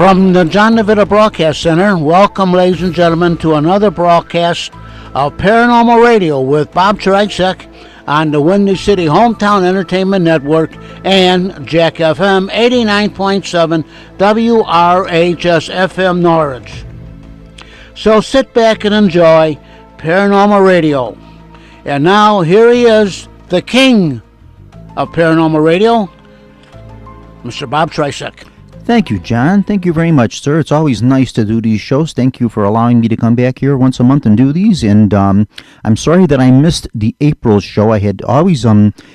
From the John DeVita Broadcast Center, welcome, ladies and gentlemen, to another broadcast of Paranormal Radio with Bob Trzeciak on the Windy City Hometown Entertainment Network and Jack FM 89.7 WRHS FM Norwich. So sit back and enjoy Paranormal Radio. And now here he is, the king of Paranormal Radio, Mr. Bob Trzeciak. Thank you, John. Thank you very much, sir. It's always nice to do these shows. Thank you for allowing me to come back here once a month and do these. And I'm sorry that I missed the April show. I had always,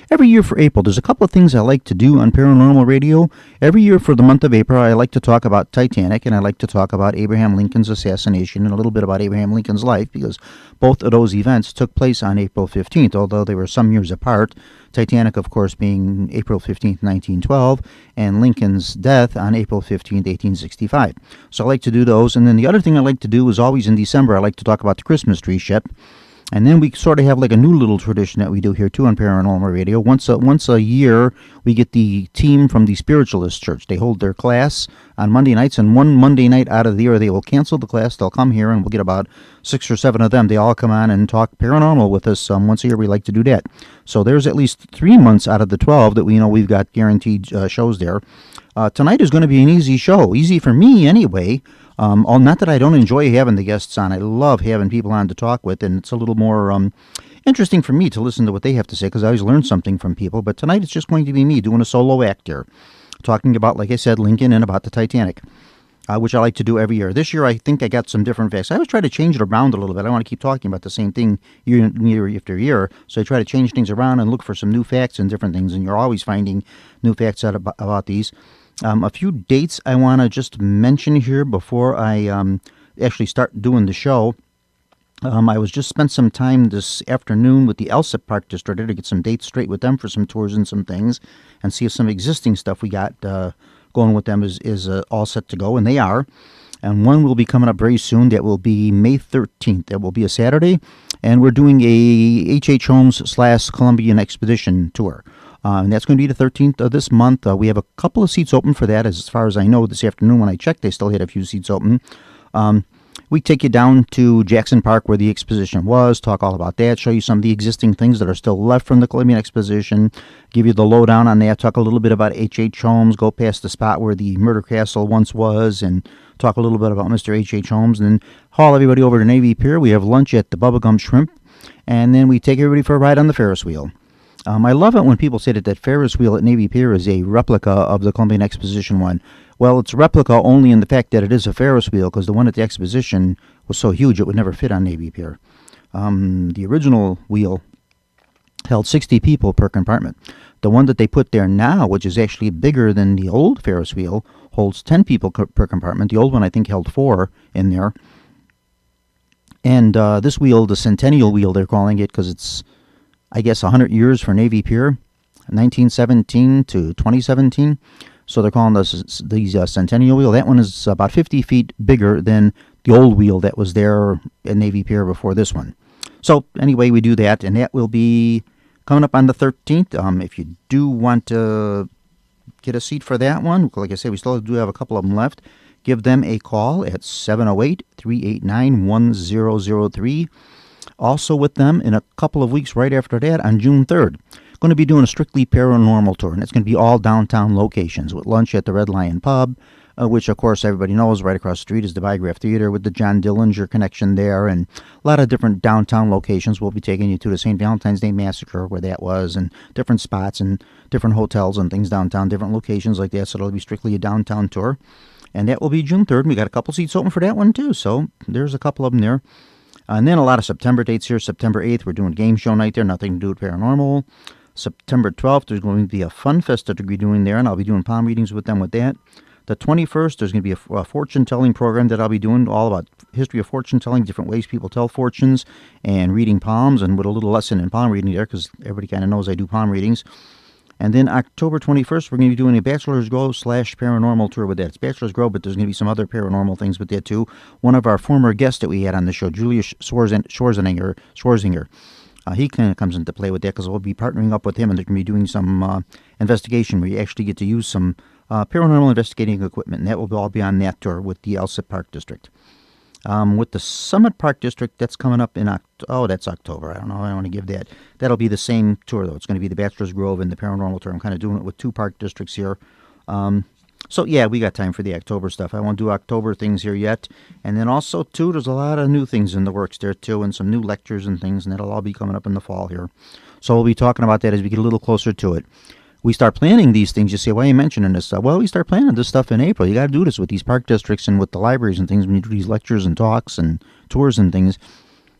every year for April, there's a couple of things I like to do on Paranormal Radio. Every year for the month of April, I like to talk about Titanic, and I like to talk about Abraham Lincoln's assassination and a little bit about Abraham Lincoln's life, because both of those events took place on April 15th, although they were some years apart. Titanic, of course, being April 15th, 1912, and Lincoln's death on April 15th, 1865. So I like to do those. And then the other thing I like to do is always in December, I like to talk about the Christmas tree ship. And then we sort of have like a new little tradition that we do here, too, on Paranormal Radio. Once a year, we get the team from the Spiritualist Church. They hold their class on Monday nights, and one Monday night out of the year, they will cancel the class. They'll come here, and we'll get about 6 or 7 of them. They all come on and talk paranormal with us. Once a year, we like to do that. So there's at least 3 months out of the 12 that we know we've got guaranteed shows there. Tonight is going to be an easy show. Easy for me, anyway. Not that I don't enjoy having the guests on. I love having people on to talk with, and it's a little more interesting for me to listen to what they have to say, because I always learn something from people. But tonight it's just going to be me doing a solo act here, talking about, like I said, Lincoln and about the Titanic, which I like to do every year. This year I think I got some different facts. I always try to change it around a little bit. I don't want to keep talking about the same thing year after year, so I try to change things around and look for some new facts and different things, and you're always finding new facts out about these. A few dates I want to just mention here before I actually start doing the show. I was just spent some time this afternoon with the Elsip Park District to get some dates straight with them for some tours and some things, and see if some existing stuff we got going with them is all set to go, and they are. And one will be coming up very soon. That will be May 13th. That will be a Saturday, and we're doing a H.H. Holmes / Columbian Expedition tour. And that's going to be the 13th of this month. We have a couple of seats open for that. As far as I know, this afternoon when I checked, they still had a few seats open. We take you down to Jackson Park where the exposition was, talk all about that, show you some of the existing things that are still left from the Columbian Exposition, give you the lowdown on that, talk a little bit about H.H. Holmes, go past the spot where the murder castle once was, and talk a little bit about Mr. H.H. Holmes, and then haul everybody over to Navy Pier. We have lunch at the Bubblegum Shrimp, and then we take everybody for a ride on the Ferris wheel. I love it when people say that Ferris wheel at Navy Pier is a replica of the Columbian Exposition one. Well, it's a replica only in the fact that it is a Ferris wheel, because the one at the Exposition was so huge it would never fit on Navy Pier. The original wheel held 60 people per compartment. The one that they put there now, which is actually bigger than the old Ferris wheel, holds 10 people per compartment. The old one, I think, held 4 in there. And this wheel, the Centennial wheel, they're calling it, because it's, I guess, 100 years for Navy Pier, 1917 to 2017. So they're calling these Centennial wheel. That one is about 50 feet bigger than the old wheel that was there at Navy Pier before this one. So anyway, we do that, and that will be coming up on the 13th. If you do want to get a seat for that one, like I said, we still do have a couple of them left. Give them a call at 708-389-1003. Also with them in a couple of weeks right after that, on June 3rd, going to be doing a strictly paranormal tour, and it's going to be all downtown locations with lunch at the Red Lion Pub, which, of course, everybody knows right across the street is the Biograph Theater with the John Dillinger connection there, and a lot of different downtown locations. We'll be taking you to the St. Valentine's Day Massacre, where that was, and different spots and different hotels and things downtown, different locations like that, so it'll be strictly a downtown tour. And that will be June 3rd. We got a couple seats open for that one, too, so there's a couple of them there. And then a lot of September dates here. September 8th, we're doing game show night there, nothing to do with paranormal. September 12th, there's going to be a fun fest that we'll be doing there, and I'll be doing palm readings with them with that. The 21st, there's going to be a fortune-telling program that I'll be doing, all about history of fortune-telling, different ways people tell fortunes, and reading palms, and with a little lesson in palm reading there, because everybody kind of knows I do palm readings. And then October 21st, we're going to be doing a Bachelor's Grove / paranormal tour with that. It's Bachelor's Grove, but there's going to be some other paranormal things with that, too. One of our former guests that we had on the show, Julia Schwarzinger, he kind of comes into play with that, because we'll be partnering up with him, and they're going to be doing some investigation where you actually get to use some paranormal investigating equipment, and that will all be on that tour with the Elsip Park District. With the Summit Park District, that's coming up in that's October. I don't know. I don't want to give that. That'll be the same tour, though. It's going to be the Bachelor's Grove and the Paranormal Tour. I'm kind of doing it with 2 park districts here. So, yeah, we got time for the October stuff. I won't do October things here yet. And then also, too, there's a lot of new things in the works there, too, and some new lectures and things, and that'll all be coming up in the fall here. So we'll be talking about that as we get a little closer to it. We start planning these things. You say, why are you mentioning this stuff? Well, we start planning this stuff in April. You got to do this with these park districts and with the libraries and things. When you do these lectures and talks and tours and things,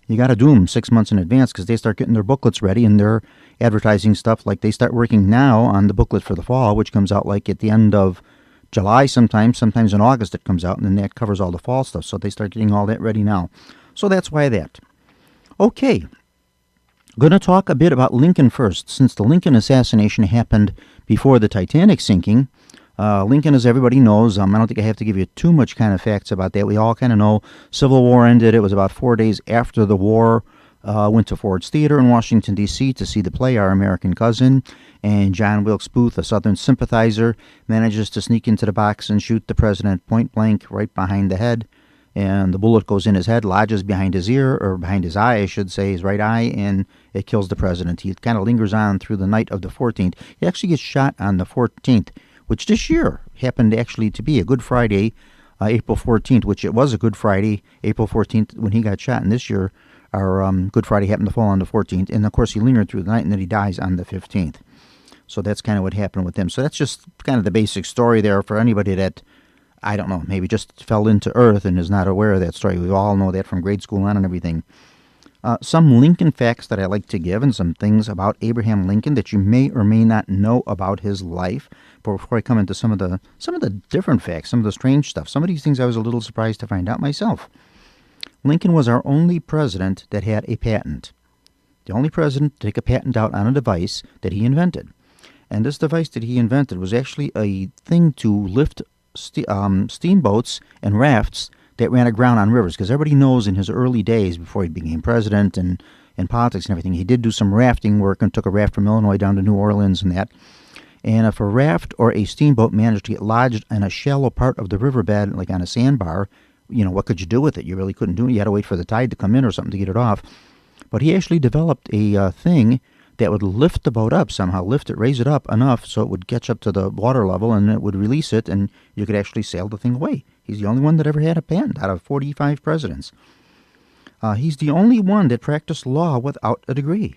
you got to do them 6 months in advance because they start getting their booklets ready and they're advertising stuff. Like they start working now on the booklet for the fall, which comes out like at the end of July sometimes in August it comes out, and then that covers all the fall stuff. So they start getting all that ready now. So that's why that. Okay. Going to talk a bit about Lincoln first. Since the Lincoln assassination happened before the Titanic sinking, Lincoln, as everybody knows, I don't think I have to give you too much kind of facts about that. We all kind of know Civil War ended. It was about 4 days after the war. Went to Ford's Theater in Washington, D.C. to see the play Our American Cousin, and John Wilkes Booth, a Southern sympathizer, manages to sneak into the box and shoot the president point blank right behind the head. And the bullet goes in his head, lodges behind his ear, or behind his eye, I should say, his right eye, and it kills the president. He kind of lingers on through the night of the 14th. He actually gets shot on the 14th, which this year happened actually to be a Good Friday, April 14th, which it was a Good Friday, April 14th, when he got shot. And this year, our Good Friday happened to fall on the 14th. And, of course, he lingered through the night, and then he dies on the 15th. So that's kind of what happened with him. So that's just kind of the basic story there for anybody that, I don't know, maybe just fell into earth and is not aware of that story. We all know that from grade school on and everything. Some Lincoln facts that I like to give, and some things about Abraham Lincoln that you may or may not know about his life. But before I come into some of the different facts, some of the strange stuff, some of these things I was a little surprised to find out myself. Lincoln was our only president that had a patent. The only president to take a patent out on a device that he invented. And this device that he invented was actually a thing to lift steamboats and rafts that ran aground on rivers, because everybody knows in his early days, before he became president and in politics and everything, he did do some rafting work and took a raft from Illinois down to New Orleans and that. And if a raft or a steamboat managed to get lodged in a shallow part of the riverbed, like on a sandbar, what could you do with it? You really couldn't do it. You had to wait for the tide to come in or something to get it off. But he actually developed a thing that would lift the boat up somehow, raise it up enough so it would catch up to the water level, and it would release it, and you could actually sail the thing away. He's the only one that ever had a patent out of 45 presidents. He's the only one that practiced law without a degree.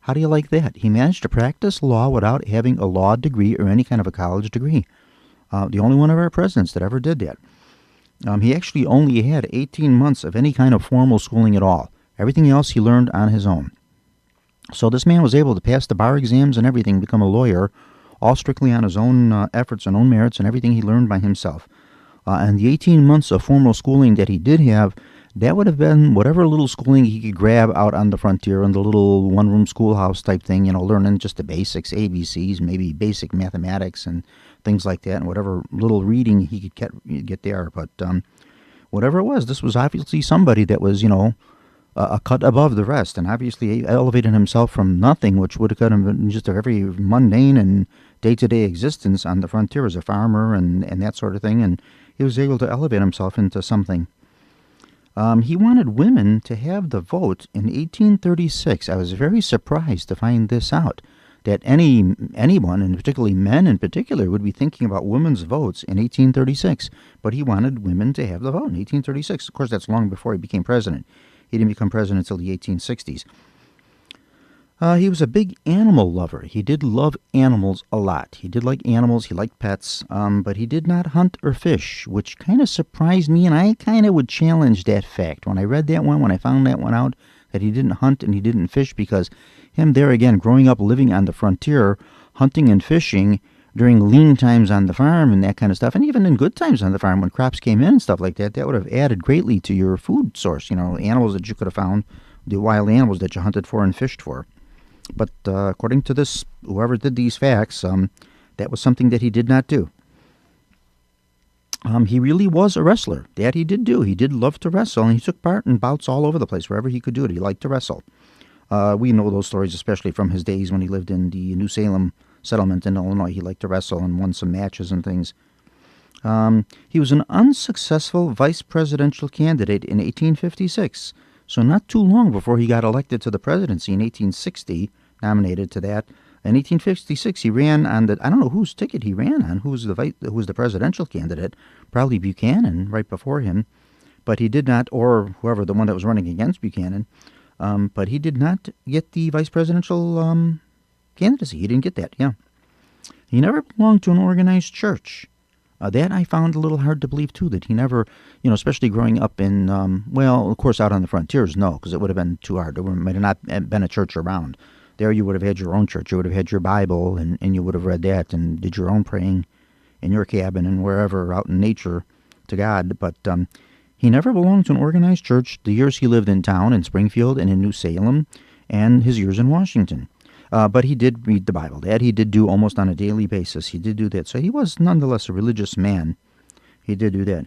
How do you like that? He managed to practice law without having a law degree or any kind of a college degree. The only one of our presidents that ever did that. He actually only had 18 months of any kind of formal schooling at all. Everything else he learned on his own. So this man was able to pass the bar exams and everything, become a lawyer, all strictly on his own efforts and own merits and everything he learned by himself. And the 18 months of formal schooling that he did have, that would have been whatever little schooling he could grab out on the frontier in the little one-room schoolhouse type thing, learning just the basics, ABCs, maybe basic mathematics and things like that, and whatever little reading he could get there. But whatever it was, this was obviously somebody that was, a cut above the rest, and obviously elevated himself from nothing, which would have been just a very mundane and day-to-day existence on the frontier as a farmer and that sort of thing, and he was able to elevate himself into something. He wanted women to have the vote in 1836. I was very surprised to find this out, that anyone, and particularly men in particular, would be thinking about women's votes in 1836, but he wanted women to have the vote in 1836. Of course, that's long before he became president. He didn't become president until the 1860s. He was a big animal lover. He did love animals a lot. He did like animals. He liked pets, but he did not hunt or fish, which kind of surprised me, and I kind of would challenge that fact. When I read that one, when I found that one out, that he didn't hunt and he didn't fish, because him there again, growing up living on the frontier, hunting and fishing during lean times on the farm and that kind of stuff, and even in good times on the farm when crops came in and stuff like that, that would have added greatly to your food source, animals that you could have found, the wild animals that you hunted for and fished for. But according to this, whoever did these facts, that was something that he did not do. He really was a wrestler. That he did do. He did love to wrestle, and he took part in bouts all over the place, wherever he could do it. He liked to wrestle. We know those stories, especially from his days when he lived in the New Salem settlement in Illinois. He liked to wrestle and won some matches and things. He was an unsuccessful vice presidential candidate in 1856, so not too long before he got elected to the presidency in 1860, nominated to that. In 1856, he ran on the, I don't know whose ticket he ran on, who was the presidential candidate, probably Buchanan right before him, but he did not, or whoever, the one that was running against Buchanan, but he did not get the vice presidential candidacy. He didn't get that, yeah. He never belonged to an organized church. That I found a little hard to believe, too, that he never, especially growing up in, well, of course, out on the frontiers, no, because it would have been too hard. There might have not been a church around. There you would have had your own church. You would have had your Bible, and you would have read that and did your own praying in your cabin and wherever out in nature to God. But he never belonged to an organized church the years he lived in town, in Springfield and in New Salem, and his years in Washington. But he did read the Bible. That he did do almost on a daily basis. He did do that. So he was nonetheless a religious man. He did do that.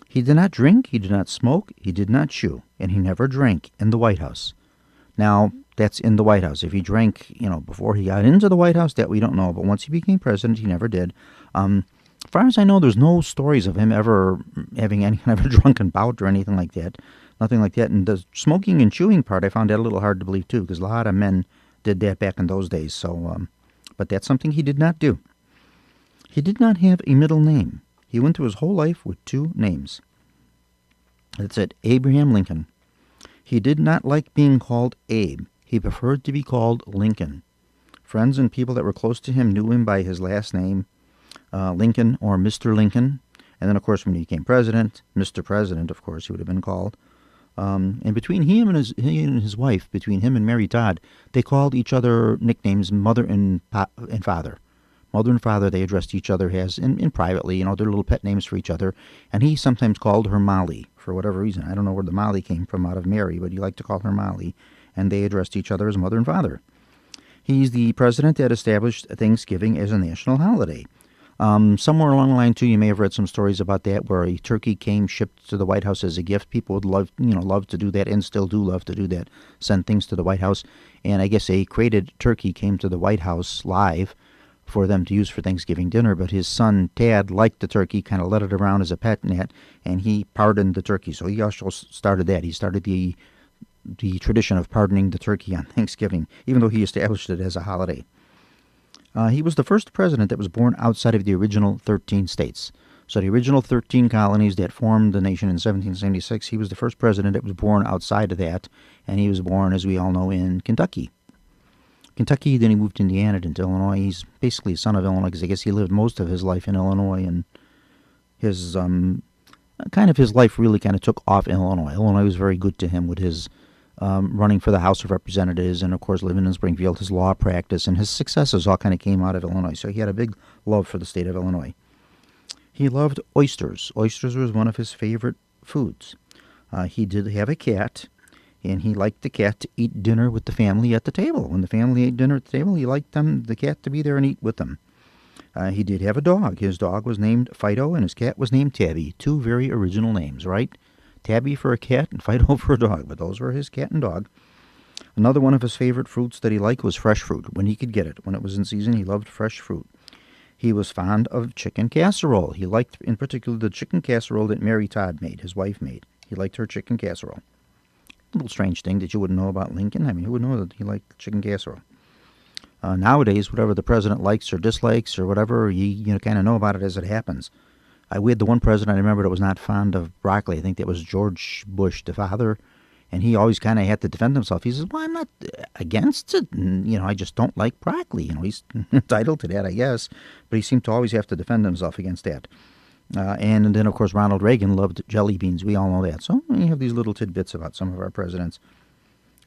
He did not drink. He did not smoke. He did not chew. And he never drank in the White House. Now, that's in the White House. If he drank, before he got into the White House, that we don't know. But once he became president, he never did. As far as I know, there's no stories of him ever having any kind of a drunken bout or anything like that. Nothing like that. And the smoking and chewing part, I found that a little hard to believe, too, because a lot of men did that back in those days. So, but that's something he did not do. He did not have a middle name. He went through his whole life with two names. That's it, Abraham Lincoln. He did not like being called Abe. He preferred to be called Lincoln. Friends and people that were close to him knew him by his last name, Lincoln or Mr. Lincoln. And then, of course, when he became president, Mr. President, of course, he would have been called. And between he and his wife, between him and Mary Todd, they called each other nicknames, mother and father. Mother and father, they addressed each other as, in privately, their little pet names for each other. And he sometimes called her Molly, for whatever reason. I don't know where the Molly came from out of Mary, but he liked to call her Molly. And they addressed each other as mother and father. He's the president that established Thanksgiving as a national holiday. Somewhere along the line, too, you may have read some stories about that, where a turkey came shipped to the White House as a gift. People would love to do that, and still do love to do that, send things to the White House. And I guess a crated turkey came to the White House live for them to use for Thanksgiving dinner. But his son, Tad, liked the turkey, kind of let it around as a pet net, and he pardoned the turkey. So he also started that. He started the tradition of pardoning the turkey on Thanksgiving, even though he established it as a holiday. He was the first president that was born outside of the original 13 states. So the original 13 colonies that formed the nation in 1776, he was the first president that was born outside of that, and he was born, as we all know, in Kentucky. Kentucky, then he moved to Indiana, into Illinois. He's basically a son of Illinois, because I guess he lived most of his life in Illinois, and his his life really kind of took off in Illinois. Illinois was very good to him with his running for the House of Representatives, and of course living in Springfield, his law practice, and his successes all kind of came out of Illinois. So he had a big love for the state of Illinois. He loved oysters. Oysters was one of his favorite foods. He did have a cat, and he liked the cat to eat dinner with the family at the table. When the family ate dinner at the table, he liked the cat to be there and eat with them. He did have a dog. His dog was named Fido, and his cat was named Tabby. Two very original names, right? Tabby for a cat and Fido for a dog, but those were his cat and dog. Another one of his favorite fruits that he liked was fresh fruit, when he could get it. When it was in season, he loved fresh fruit. He was fond of chicken casserole. He liked, in particular, the chicken casserole that Mary Todd made, his wife made. He liked her chicken casserole. A little strange thing that you wouldn't know about Lincoln. I mean, who would know that he liked chicken casserole? Nowadays, whatever the president likes or dislikes or whatever, you kind of know about it as it happens. We had the one president I remember that was not fond of broccoli. I think that was George Bush, the father, and he always kind of had to defend himself. He says, well, I'm not against it, and, I just don't like broccoli. He's entitled to that, I guess, but he seemed to always have to defend himself against that. And then, of course, Ronald Reagan loved jelly beans. We all know that. So we have these little tidbits about some of our presidents.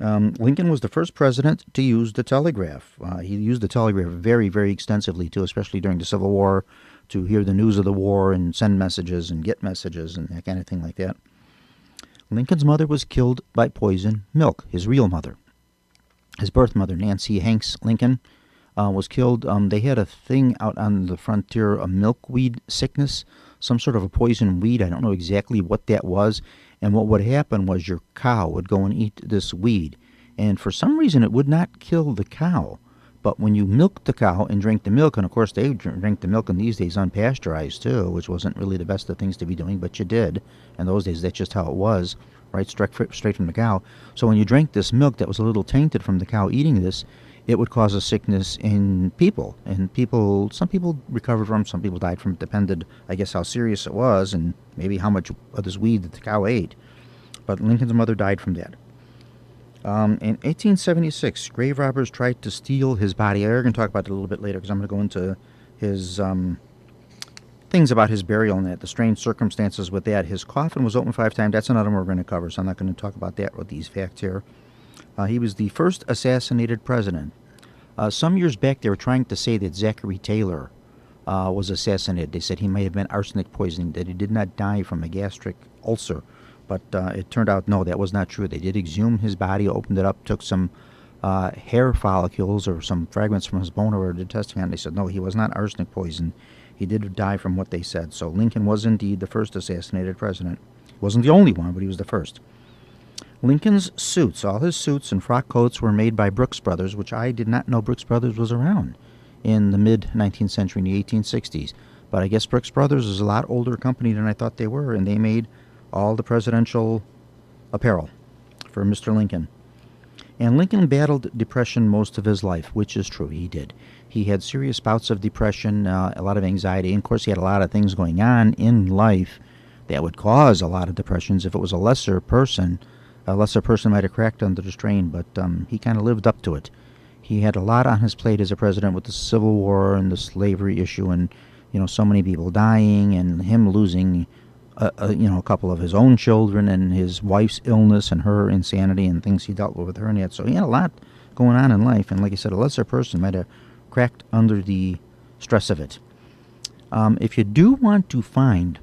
Lincoln was the first president to use the telegraph. He used the telegraph very, very extensively, too, especially during the Civil War, to hear the news of the war and send messages and get messages and that kind of thing like that. Lincoln's mother was killed by poison milk, his real mother. His birth mother, Nancy Hanks Lincoln, was killed. They had a thing out on the frontier, a milkweed sickness, some sort of a poison weed. I don't know exactly what that was. And what would happen was your cow would go and eat this weed. And for some reason, it would not kill the cow, But when you milk the cow and drink the milk, and of course they drink the milk in these days unpasteurized too, which wasn't really the best of things to be doing, but you did. In those days, that's just how it was, right? Straight from the cow. So when you drank this milk that was a little tainted from the cow eating this, it would cause a sickness in people. And some people recovered from it, some people died from it. Depended, I guess, how serious it was and maybe how much of this weed that the cow ate. But Lincoln's mother died from that. In 1876, grave robbers tried to steal his body. I'm going to talk about it a little bit later because I'm going to go into his things about his burial and that, the strange circumstances with that. His coffin was opened 5 times. That's another one we're going to cover, so I'm not going to talk about that with these facts here. He was the first assassinated president. Some years back, they were trying to say that Zachary Taylor was assassinated. They said he might have been arsenic poisoning, that he did not die from a gastric ulcer. But it turned out, no, that was not true. They did exhume his body, opened it up, took some hair follicles or some fragments from his bone or did testing on it. They said, no, he was not arsenic poisoned. He did die from what they said. So Lincoln was indeed the first assassinated president. He wasn't the only one, but he was the first. Lincoln's suits, all his suits and frock coats were made by Brooks Brothers, which I did not know Brooks Brothers was around in the mid-19th century, in the 1860s. But I guess Brooks Brothers is a lot older company than I thought they were, and they made all the presidential apparel for Mr. Lincoln. And Lincoln battled depression most of his life, which is true, he did. He had serious bouts of depression, a lot of anxiety, and of course he had a lot of things going on in life that would cause a lot of depressions. If it was a lesser person might have cracked under the strain, but he kind of lived up to it. He had a lot on his plate as a president with the Civil War and the slavery issue and, so many people dying and him losing a couple of his own children and his wife's illness and her insanity and things he dealt with her and that. So he had a lot going on in life, and like I said, a lesser person might have cracked under the stress of it. If you do want to find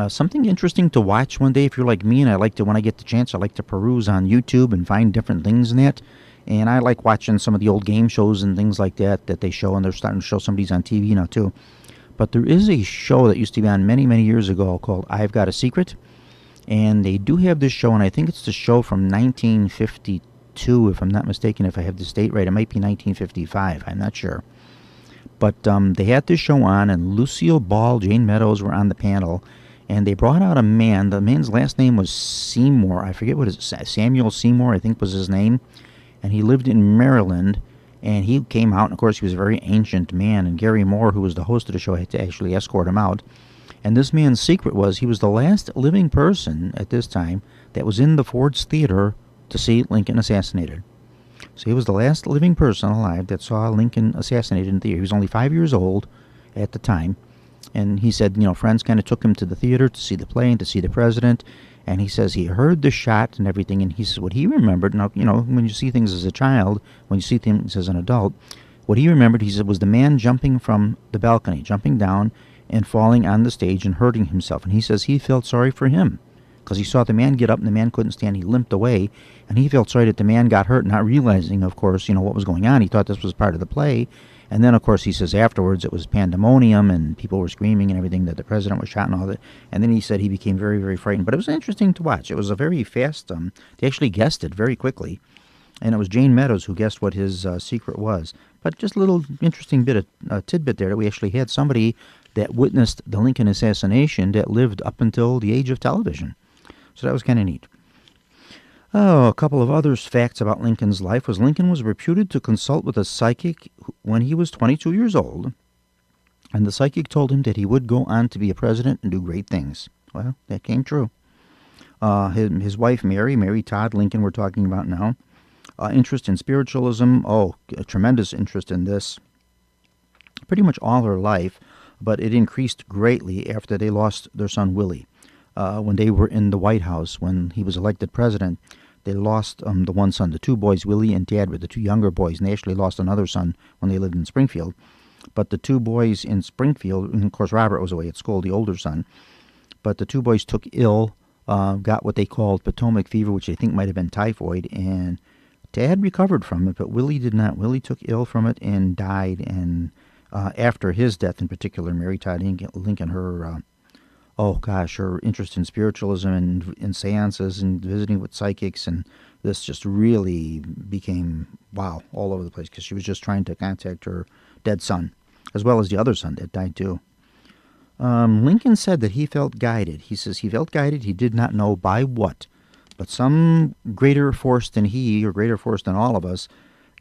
something interesting to watch one day, if you're like me, and when I get the chance, I like to peruse on YouTube and find different things in that. And I like watching some of the old game shows and things like that they show, and they're starting to show some of these on TV now too. But there is a show that used to be on many, many years ago called I've Got a Secret. And they do have this show, and I think it's the show from 1952, if I'm not mistaken, if I have the date right. It might be 1955. I'm not sure. But they had this show on, and Lucille Ball, Jane Meadows were on the panel. And they brought out a man. The man's last name was Seymour. I forget what it is. Samuel Seymour, I think was his name. And he lived in Maryland. And he came out, and of course he was a very ancient man, and Gary Moore, who was the host of the show, had to actually escort him out. And this man's secret was he was the last living person at this time that was in the Ford's Theater to see Lincoln assassinated. So he was the last living person alive that saw Lincoln assassinated in the theater. He was only 5 years old at the time. And he said, friends kind of took him to the theater to see the play and to see the president. And he says he heard the shot and everything, and he says what he remembered, now, when you see things as a child, when you see things as an adult, what he remembered, he said, was the man jumping from the balcony, jumping down and falling on the stage and hurting himself. And he says he felt sorry for him because he saw the man get up and the man couldn't stand. He limped away, and he felt sorry that the man got hurt, not realizing, of course, what was going on. He thought this was part of the play. And then, of course, he says afterwards it was pandemonium and people were screaming and everything, that the president was shot and all that. And then he said he became very, very frightened. But it was interesting to watch. It was a very fast, they actually guessed it very quickly. And it was Jane Meadows who guessed what his secret was. But just a little interesting tidbit there that we actually had somebody that witnessed the Lincoln assassination that lived up until the age of television. So that was kind of neat. A couple of other facts about Lincoln's life was Lincoln was reputed to consult with a psychic when he was 22 years old, and the psychic told him that he would go on to be a president and do great things. Well, that came true. His wife, Mary Todd Lincoln, we're talking about now. Interest in spiritualism, a tremendous interest in this. Pretty much all her life, but it increased greatly after they lost their son Willie. When they were in the White House, when he was elected president, they lost the one son. The two boys, Willie and Dad, were the two younger boys, and they actually lost another son when they lived in Springfield. But the two boys in Springfield, and of course Robert was away at school, the older son, but the two boys took ill, got what they called Potomac fever, which they think might have been typhoid, and Dad recovered from it, but Willie did not. Willie took ill from it and died, and after his death in particular, Mary Todd Lincoln, her oh gosh, her interest in spiritualism and seances and visiting with psychics, and this just really became, wow, all over the place, because she was just trying to contact her dead son, as well as the other son that died too. Lincoln said that he felt guided. He says he felt guided, he did not know by what, but some greater force than he, or greater force than all of us,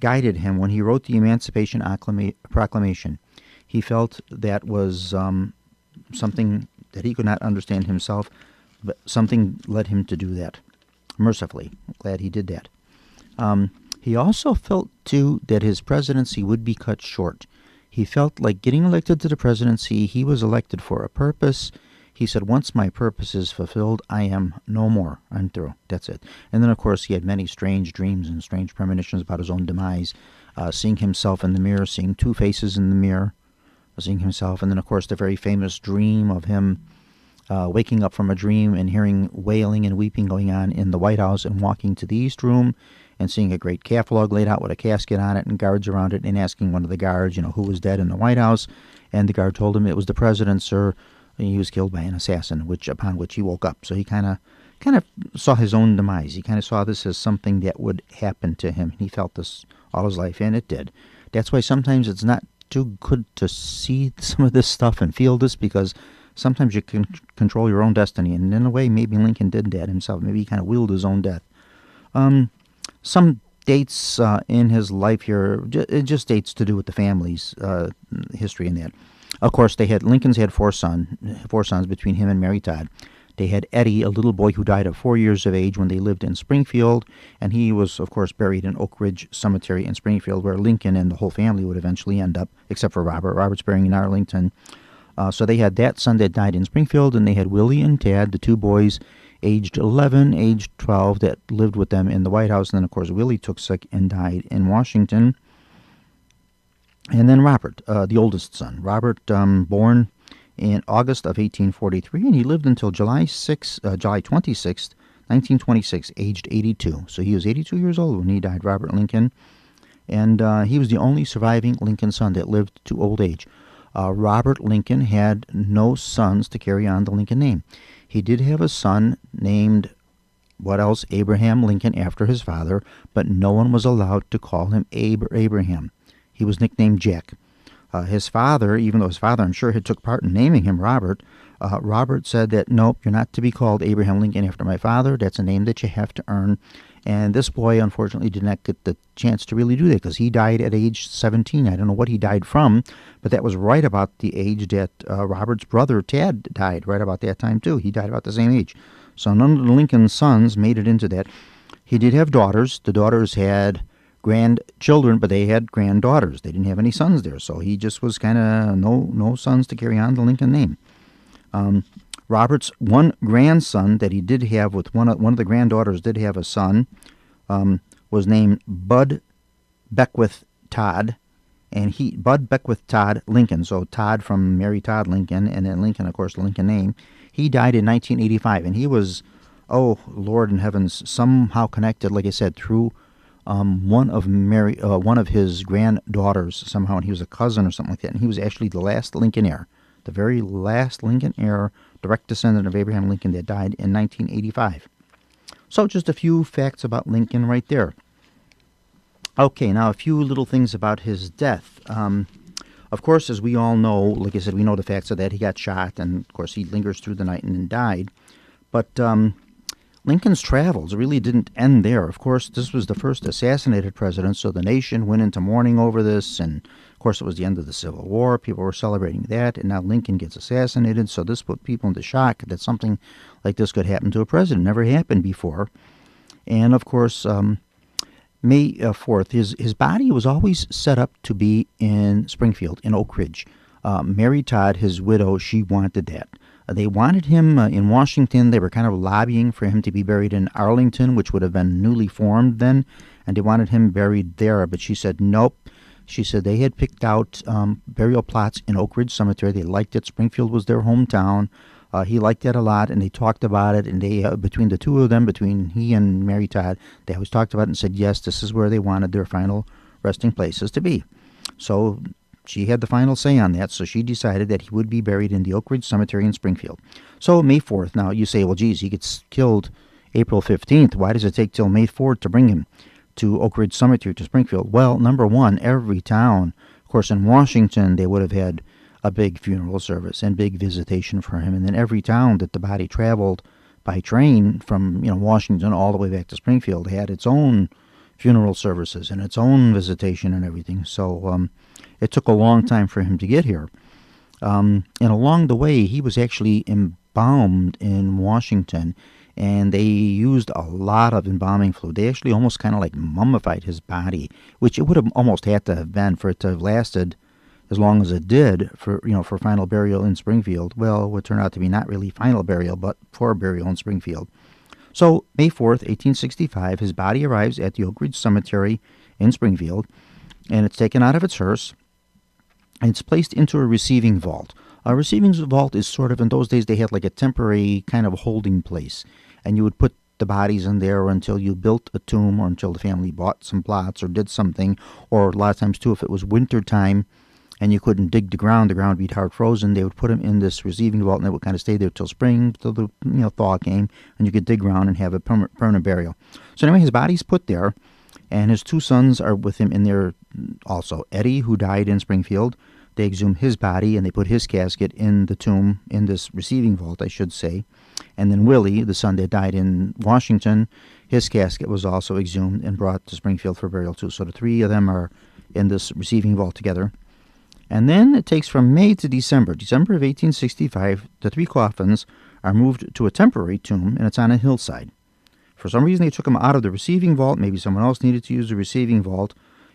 guided him when he wrote the Emancipation Proclamation. He felt that was something that he could not understand himself, but something led him to do that. Mercifully, glad he did that. He also felt, too, that his presidency would be cut short. He felt like getting elected to the presidency, he was elected for a purpose. He said, once my purpose is fulfilled, I am no more. I'm through. That's it. And then, of course, he had many strange dreams and strange premonitions about his own demise, seeing himself in the mirror, seeing two faces in the mirror, seeing himself. And then, of course, the very famous dream of him waking up from a dream and hearing wailing and weeping going on in the White House, and walking to the East Room and seeing a great catalog laid out with a casket on it and guards around it, and asking one of the guards, who was dead in the White House. And the guard told him it was the president, sir. He was killed by an assassin, upon which he woke up. So he kind of saw his own demise. He kind of saw this as something that would happen to him. He felt this all his life, and it did. That's why sometimes it's not too good to see some of this stuff and feel this, because sometimes you can control your own destiny. And in a way, maybe Lincoln did that himself. Maybe he kind of willed his own death. Some dates in his life here, just dates to do with the family's history and that. Of course, Lincoln's had four sons between him and Mary Todd. They had Eddie, a little boy who died at 4 years of age when they lived in Springfield, and he was, of course, buried in Oak Ridge Cemetery in Springfield, where Lincoln and the whole family would eventually end up, except for Robert. Robert's buried in Arlington. So they had that son that died in Springfield, and they had Willie and Tad, the two boys, aged 11, aged 12, that lived with them in the White House. And then, of course, Willie took sick and died in Washington. And then Robert, the oldest son. Robert, born in August of 1843, and he lived until July 26th, 1926, aged 82. So he was 82 years old when he died, Robert Lincoln. And he was the only surviving Lincoln son that lived to old age. Robert Lincoln had no sons to carry on the Lincoln name. He did have a son named, Abraham Lincoln, after his father, but no one was allowed to call him Abe or Abraham. He was nicknamed Jack. His father, even though his father, I'm sure, had took part in naming him Robert, Robert said that, nope, you're not to be called Abraham Lincoln after my father. That's a name that you have to earn. And this boy, unfortunately, did not get the chance to really do that, because he died at age 17. I don't know what he died from, but that was right about the age that Robert's brother, Tad, died, right about that time, too. He died about the same age. So none of the Lincoln sons made it into that. He did have daughters. The daughters had grandchildren, but they had granddaughters. They didn't have any sons there, so he just was kind of no sons to carry on the Lincoln name. Robert's one grandson that he did have with one of the granddaughters did have a son, was named Bud Beckwith Todd, and Bud Beckwith Todd Lincoln. So Todd from Mary Todd Lincoln, and then Lincoln, of course, the Lincoln name. He died in 1985, and he was, oh Lord in heavens, somehow connected, like I said, through one of his granddaughters somehow, and he was a cousin or something like that. And he was actually the last Lincoln heir, the very last Lincoln heir, direct descendant of Abraham Lincoln, that died in 1985. So just a few facts about Lincoln right there. Okay, now a few little things about his death. Of course, as we all know, like I said, we know the facts of that. He got shot, and of course he lingers through the night and then died. But Lincoln's travels really didn't end there. Of course, this was the first assassinated president, so the nation went into mourning over this, and of course it was the end of the Civil War. People were celebrating that, and now Lincoln gets assassinated, so this put people into shock that something like this could happen to a president. Never happened before. And of course, May 4th, his body was always set up to be in Springfield, in Oak Ridge. Mary Todd, his widow, she wanted that. They wanted him in Washington. They were kind of lobbying for him to be buried in Arlington, which would have been newly formed then, and they wanted him buried there, but she said nope. She said they had picked out burial plots in Oak Ridge Cemetery. They liked it. Springfield was their hometown. He liked that a lot, and they talked about it, and they, between the two of them, between he and Mary Todd, they always talked about it and said, yes, this is where they wanted their final resting places to be. So she had the final say on that, so she decided that he would be buried in the Oak Ridge Cemetery in Springfield. So May 4th, now you say, well, geez, he gets killed April 15th. Why does it take till May 4th to bring him to Oak Ridge Cemetery to Springfield? Well, number one, every town, of course, in Washington, they would have had a big funeral service and big visitation for him. And then every town that the body traveled by train from, Washington all the way back to Springfield had its own funeral services and its own visitation and everything. So it took a long time for him to get here. And along the way, he was actually embalmed in Washington, and they used a lot of embalming fluid. They actually almost kind of like mummified his body, which it would have almost had to have been for it to have lasted as long as it did for final burial in Springfield. Well, it would turn out to be not really final burial, but for burial in Springfield. So, May 4th, 1865, his body arrives at the Oak Ridge Cemetery in Springfield, and it's taken out of its hearse, and it's placed into a receiving vault. A receiving vault is sort of, in those days, they had like a temporary kind of holding place, and you would put the bodies in there until you built a tomb or until the family bought some plots or did something, or a lot of times, too, if it was winter time, and you couldn't dig the ground would be hard frozen, they would put him in this receiving vault, and it would kind of stay there till spring, till the thaw came, and you could dig around and have a permanent burial. So anyway, his body's put there, and his two sons are with him in there also. Eddie, who died in Springfield, they exhumed his body, and they put his casket in the tomb, in this receiving vault, I should say. And then Willie, the son that died in Washington, his casket was also exhumed and brought to Springfield for burial too. So the three of them are in this receiving vault together. And then it takes from May to December of 1865, the three coffins are moved to a temporary tomb, and it's on a hillside. For some reason, they took them out of the receiving vault. Maybe someone else needed to use the receiving vault,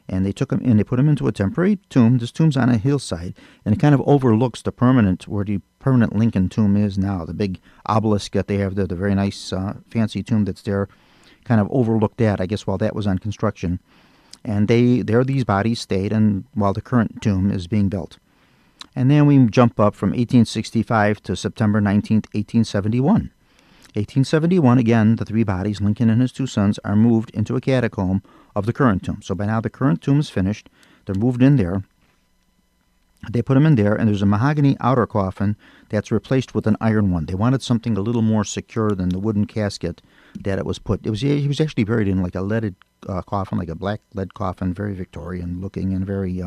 and they took them and they put them into a temporary tomb. This tomb's on a hillside, and it kind of overlooks where the permanent Lincoln tomb is now. The big obelisk that they have there, the very nice, fancy tomb that's there, kind of overlooked that, I guess, while that was on construction. And there these bodies stayed, and while the current tomb is being built. And then we jump up from 1865 to September 19th, 1871. 1871, again, the three bodies, Lincoln and his two sons, are moved into a catacomb of the current tomb. So by now the current tomb is finished. They're moved in there. They put them in there, and there's a mahogany outer coffin that's replaced with an iron one. They wanted something a little more secure than the wooden casket that it was put. He was actually buried in like a leaded coffin, like a black lead coffin, very Victorian looking and very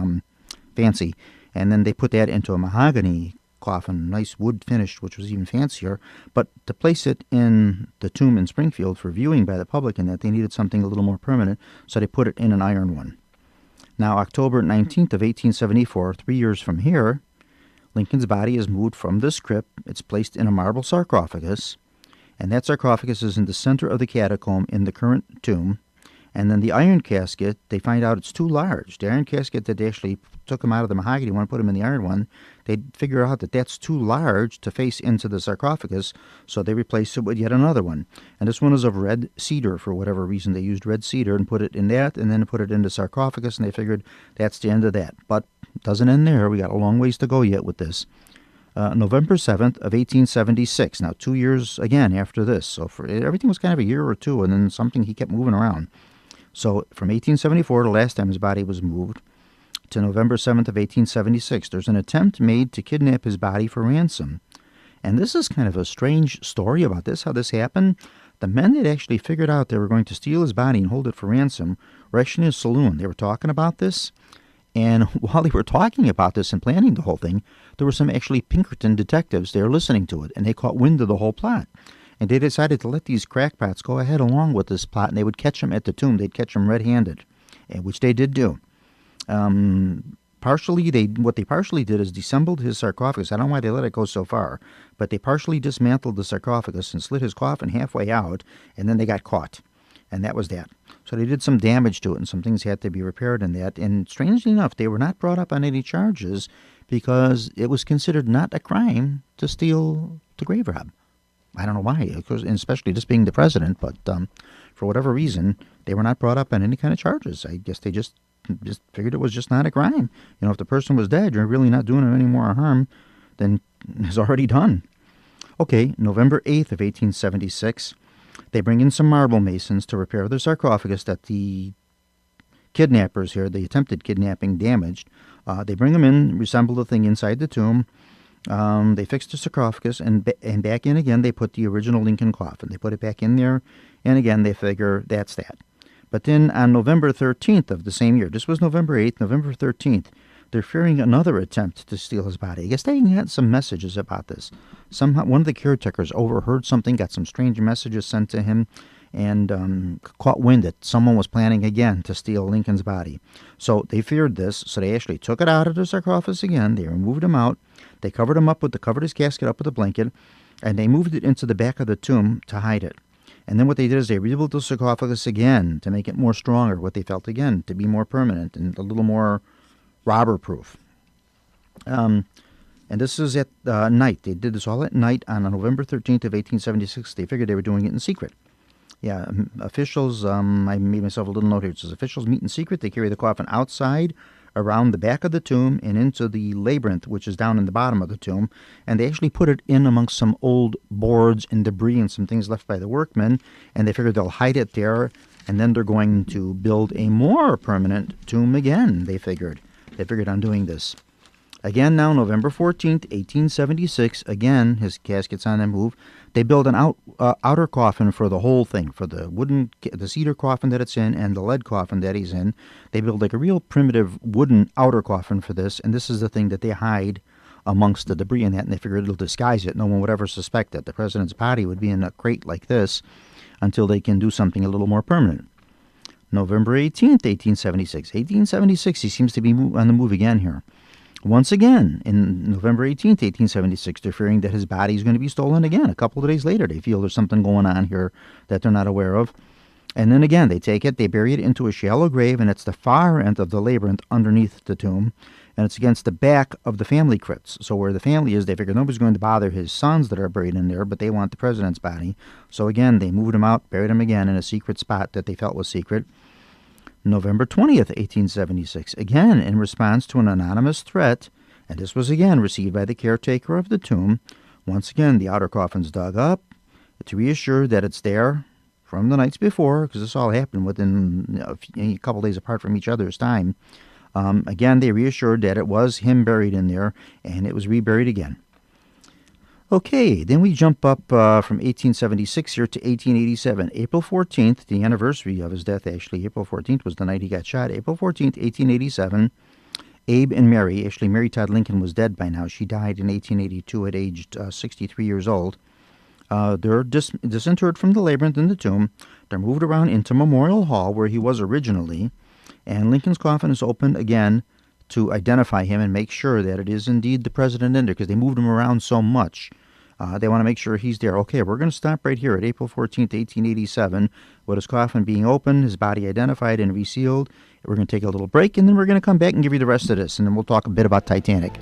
fancy. And then they put that into a mahogany coffin, nice wood finished, which was even fancier. But to place it in the tomb in Springfield for viewing by the public, and that they needed something a little more permanent, so they put it in an iron one. Now, October 19th of 1874, 3 years from here, Lincoln's body is moved from this crypt. It's placed in a marble sarcophagus, and that sarcophagus is in the center of the catacomb in the current tomb. And then the iron casket, they find out it's too large. The iron casket that they actually took him out of the mahogany one, put him in the iron one, they figure out that that's too large to face into the sarcophagus, so they replaced it with yet another one. And this one is of red cedar. For whatever reason, they used red cedar and put it in that, and then put it in the sarcophagus, and they figured that's the end of that. But it doesn't end there. We got a long ways to go yet with this. November 7th of 1876. Now, 2 years again after this. So everything was kind of a year or two, and then something he kept moving around. So from 1874, the last time his body was moved, to November 7th of 1876, there's an attempt made to kidnap his body for ransom. And this is kind of a strange story about this, how this happened. The men that actually figured out they were going to steal his body and hold it for ransom were actually in a saloon. They were talking about this. And while they were talking about this and planning the whole thing, there were some actually Pinkerton detectives there listening to it, and they caught wind of the whole plot. And they decided to let these crackpots go ahead along with this plot, and they would catch him at the tomb. They'd catch him red-handed, which they did do. What they partially did is dissembled his sarcophagus. I don't know why they let it go so far, but they partially dismantled the sarcophagus and slit his coffin halfway out, and then they got caught. And that was that. So they did some damage to it, and some things had to be repaired in that. And strangely enough, they were not brought up on any charges because it was considered not a crime to steal the grave rob. I don't know why, because, and especially just being the president, but for whatever reason, they were not brought up on any kind of charges. I guess they just figured it was just not a crime. You know, if the person was dead, you're really not doing him any more harm than is already done. Okay, November 8th of 1876, they bring in some marble masons to repair the sarcophagus that the kidnappers here, the attempted kidnapping, damaged. They bring them in, reassemble the thing inside the tomb. They fix the sarcophagus, and back in again they put the original Lincoln coffin. They put it back in there, and again they figure that's that. But then on November 13th of the same year, this was November 8th, November 13th, they're fearing another attempt to steal his body. I guess they got some messages about this. Somehow one of the caretakers overheard something, got some strange messages sent to him, and caught wind that someone was planning again to steal Lincoln's body. So they feared this, so they actually took it out of the sarcophagus again. They removed him out. They covered his casket up with a blanket, and they moved it into the back of the tomb to hide it. And then what they did is they rebuilt the sarcophagus again to make it more stronger, what they felt again, to be more permanent and a little more robber-proof. And this is at night. They did this all at night on November 13th of 1876. They figured they were doing it in secret. Yeah, officials, I made myself a little note here. It says officials meet in secret. They carry the coffin outside, around the back of the tomb, and into the labyrinth, which is down in the bottom of the tomb. And they actually put it in amongst some old boards and debris and some things left by the workmen. And they figured they'll hide it there, and then they're going to build a more permanent tomb again, they figured. They figured on doing this. Again now, November 14th, 1876, again, his casket's on the move. They build an outer coffin for the whole thing, for the cedar coffin that it's in and the lead coffin that he's in. They build like a real primitive wooden outer coffin for this, and this is the thing that they hide amongst the debris in that, and they figured it'll disguise it. No one would ever suspect that the president's body would be in a crate like this until they can do something a little more permanent. November 18th, 1876. 1876, he seems to be on the move again here. Once again, in November 18th, 1876, they're fearing that his body is going to be stolen again. A couple of days later, they feel there's something going on here that they're not aware of. And then again, they take it, they bury it into a shallow grave, and it's the far end of the labyrinth underneath the tomb. And it's against the back of the family crypts. So where the family is, they figure nobody's going to bother his sons that are buried in there, but they want the president's body. So again, they moved him out, buried him again in a secret spot that they felt was secret. November 20th, 1876, again in response to an anonymous threat, and this was again received by the caretaker of the tomb. Once again, the outer coffin's dug up to reassure that it's there from the nights before, because this all happened within a couple days apart from each other's time. Again, they reassured that it was him buried in there, and it was reburied again. Okay, then we jump up from 1876 here to 1887. April 14th, the anniversary of his death, actually. April 14th was the night he got shot. April 14th, 1887, Abe and Mary, actually Mary Todd Lincoln was dead by now. She died in 1882 at age 63 years old. They're disinterred from the labyrinth in the tomb. They're moved around into Memorial Hall, where he was originally, and Lincoln's coffin is opened again to identify him and make sure that it is indeed the president in there, because they moved him around so much. They want to make sure he's there. Okay, we're going to stop right here at April 14th, 1887, with his coffin being opened, his body identified and resealed. We're going to take a little break, and then we're going to come back and give you the rest of this, and then we'll talk a bit about Titanic.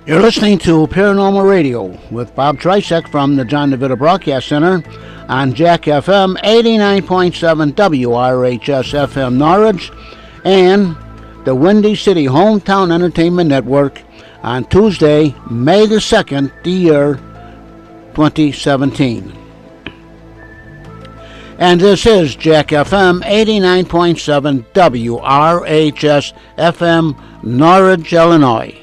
You're listening to Paranormal Radio with Bob Trzeciak from the John DeVito Broadcast Center on Jack FM 89.7 WRHS FM Norwich and the Windy City Hometown Entertainment Network on Tuesday, May the 2nd, the year 2017. And this is Jack FM 89.7 WRHS FM Norwich, Illinois.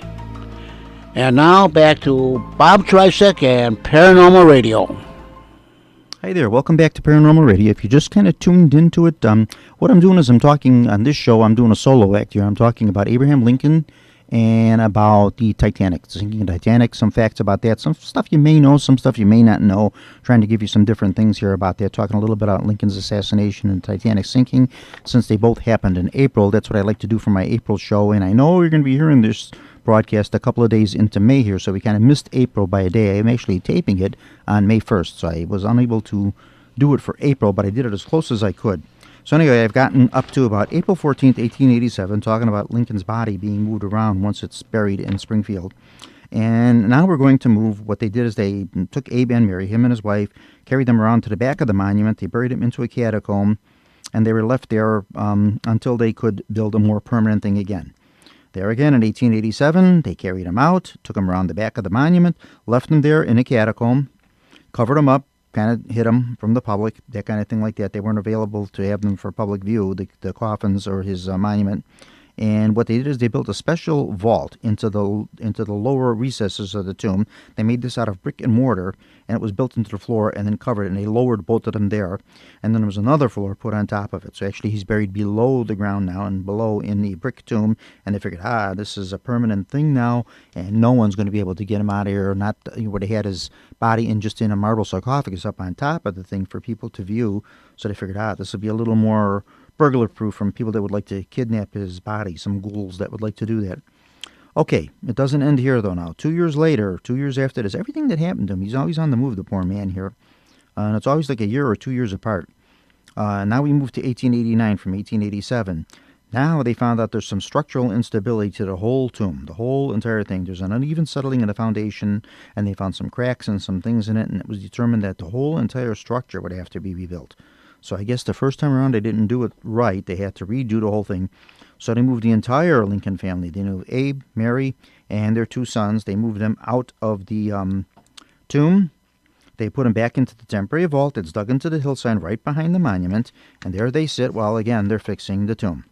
And now back to Bob Trzeciak and Paranormal Radio. Hi there, welcome back to Paranormal Radio. If you just kind of tuned into it, what I'm doing is I'm talking on this show, I'm doing a solo act here. I'm talking about Abraham Lincoln and about the Titanic, sinking Titanic, some facts about that, some stuff you may know, some stuff you may not know, trying to give you some different things here about that, talking a little bit about Lincoln's assassination and Titanic sinking, since they both happened in April. That's what I like to do for my April show, and I know you're going to be hearing this broadcast a couple of days into May here, so we kind of missed April by a day. I'm actually taping it on May 1st, so I was unable to do it for April, but I did it as close as I could. So anyway, I've gotten up to about April 14th, 1887, talking about Lincoln's body being moved around once it's buried in Springfield. And now we're going to move. What they did is they took Abe and Mary, him and his wife, carried them around to the back of the monument. They buried him into a catacomb. and they were left there until they could build a more permanent thing again. There again in 1887, they carried him out, took him around the back of the monument, left him there in a catacomb, covered him up, kind of hid him from the public, that kind of thing like that. They weren't available to have them for public view, the coffins or his monument. And what they did is they built a special vault into the lower recesses of the tomb. They made this out of brick and mortar, and it was built into the floor and then covered, and they lowered both of them there. And then there was another floor put on top of it. So actually he's buried below the ground now and below in the brick tomb. And they figured, this is a permanent thing now, and no one's going to be able to get him out of here. Not where they had his body in a marble sarcophagus up on top of the thing for people to view. So they figured, this would be a little more burglar-proof from people that would like to kidnap his body, some ghouls that would like to do that. Okay, it doesn't end here, though, now. 2 years later, 2 years after this, everything that happened to him, he's always on the move, the poor man here. And it's always like a year or 2 years apart. Now we move to 1889 from 1887. Now they found out there's some structural instability to the whole tomb, the whole entire thing. There's an uneven settling in the foundation, and they found some cracks and some things in it, and it was determined that the whole entire structure would have to be rebuilt. So I guess the first time around they didn't do it right. They had to redo the whole thing. So they moved the entire Lincoln family. They moved Abe, Mary, and their 2 sons. They moved them out of the tomb. They put them back into the temporary vault that's dug into the hillside right behind the monument. And there they sit while, again, they're fixing the tomb.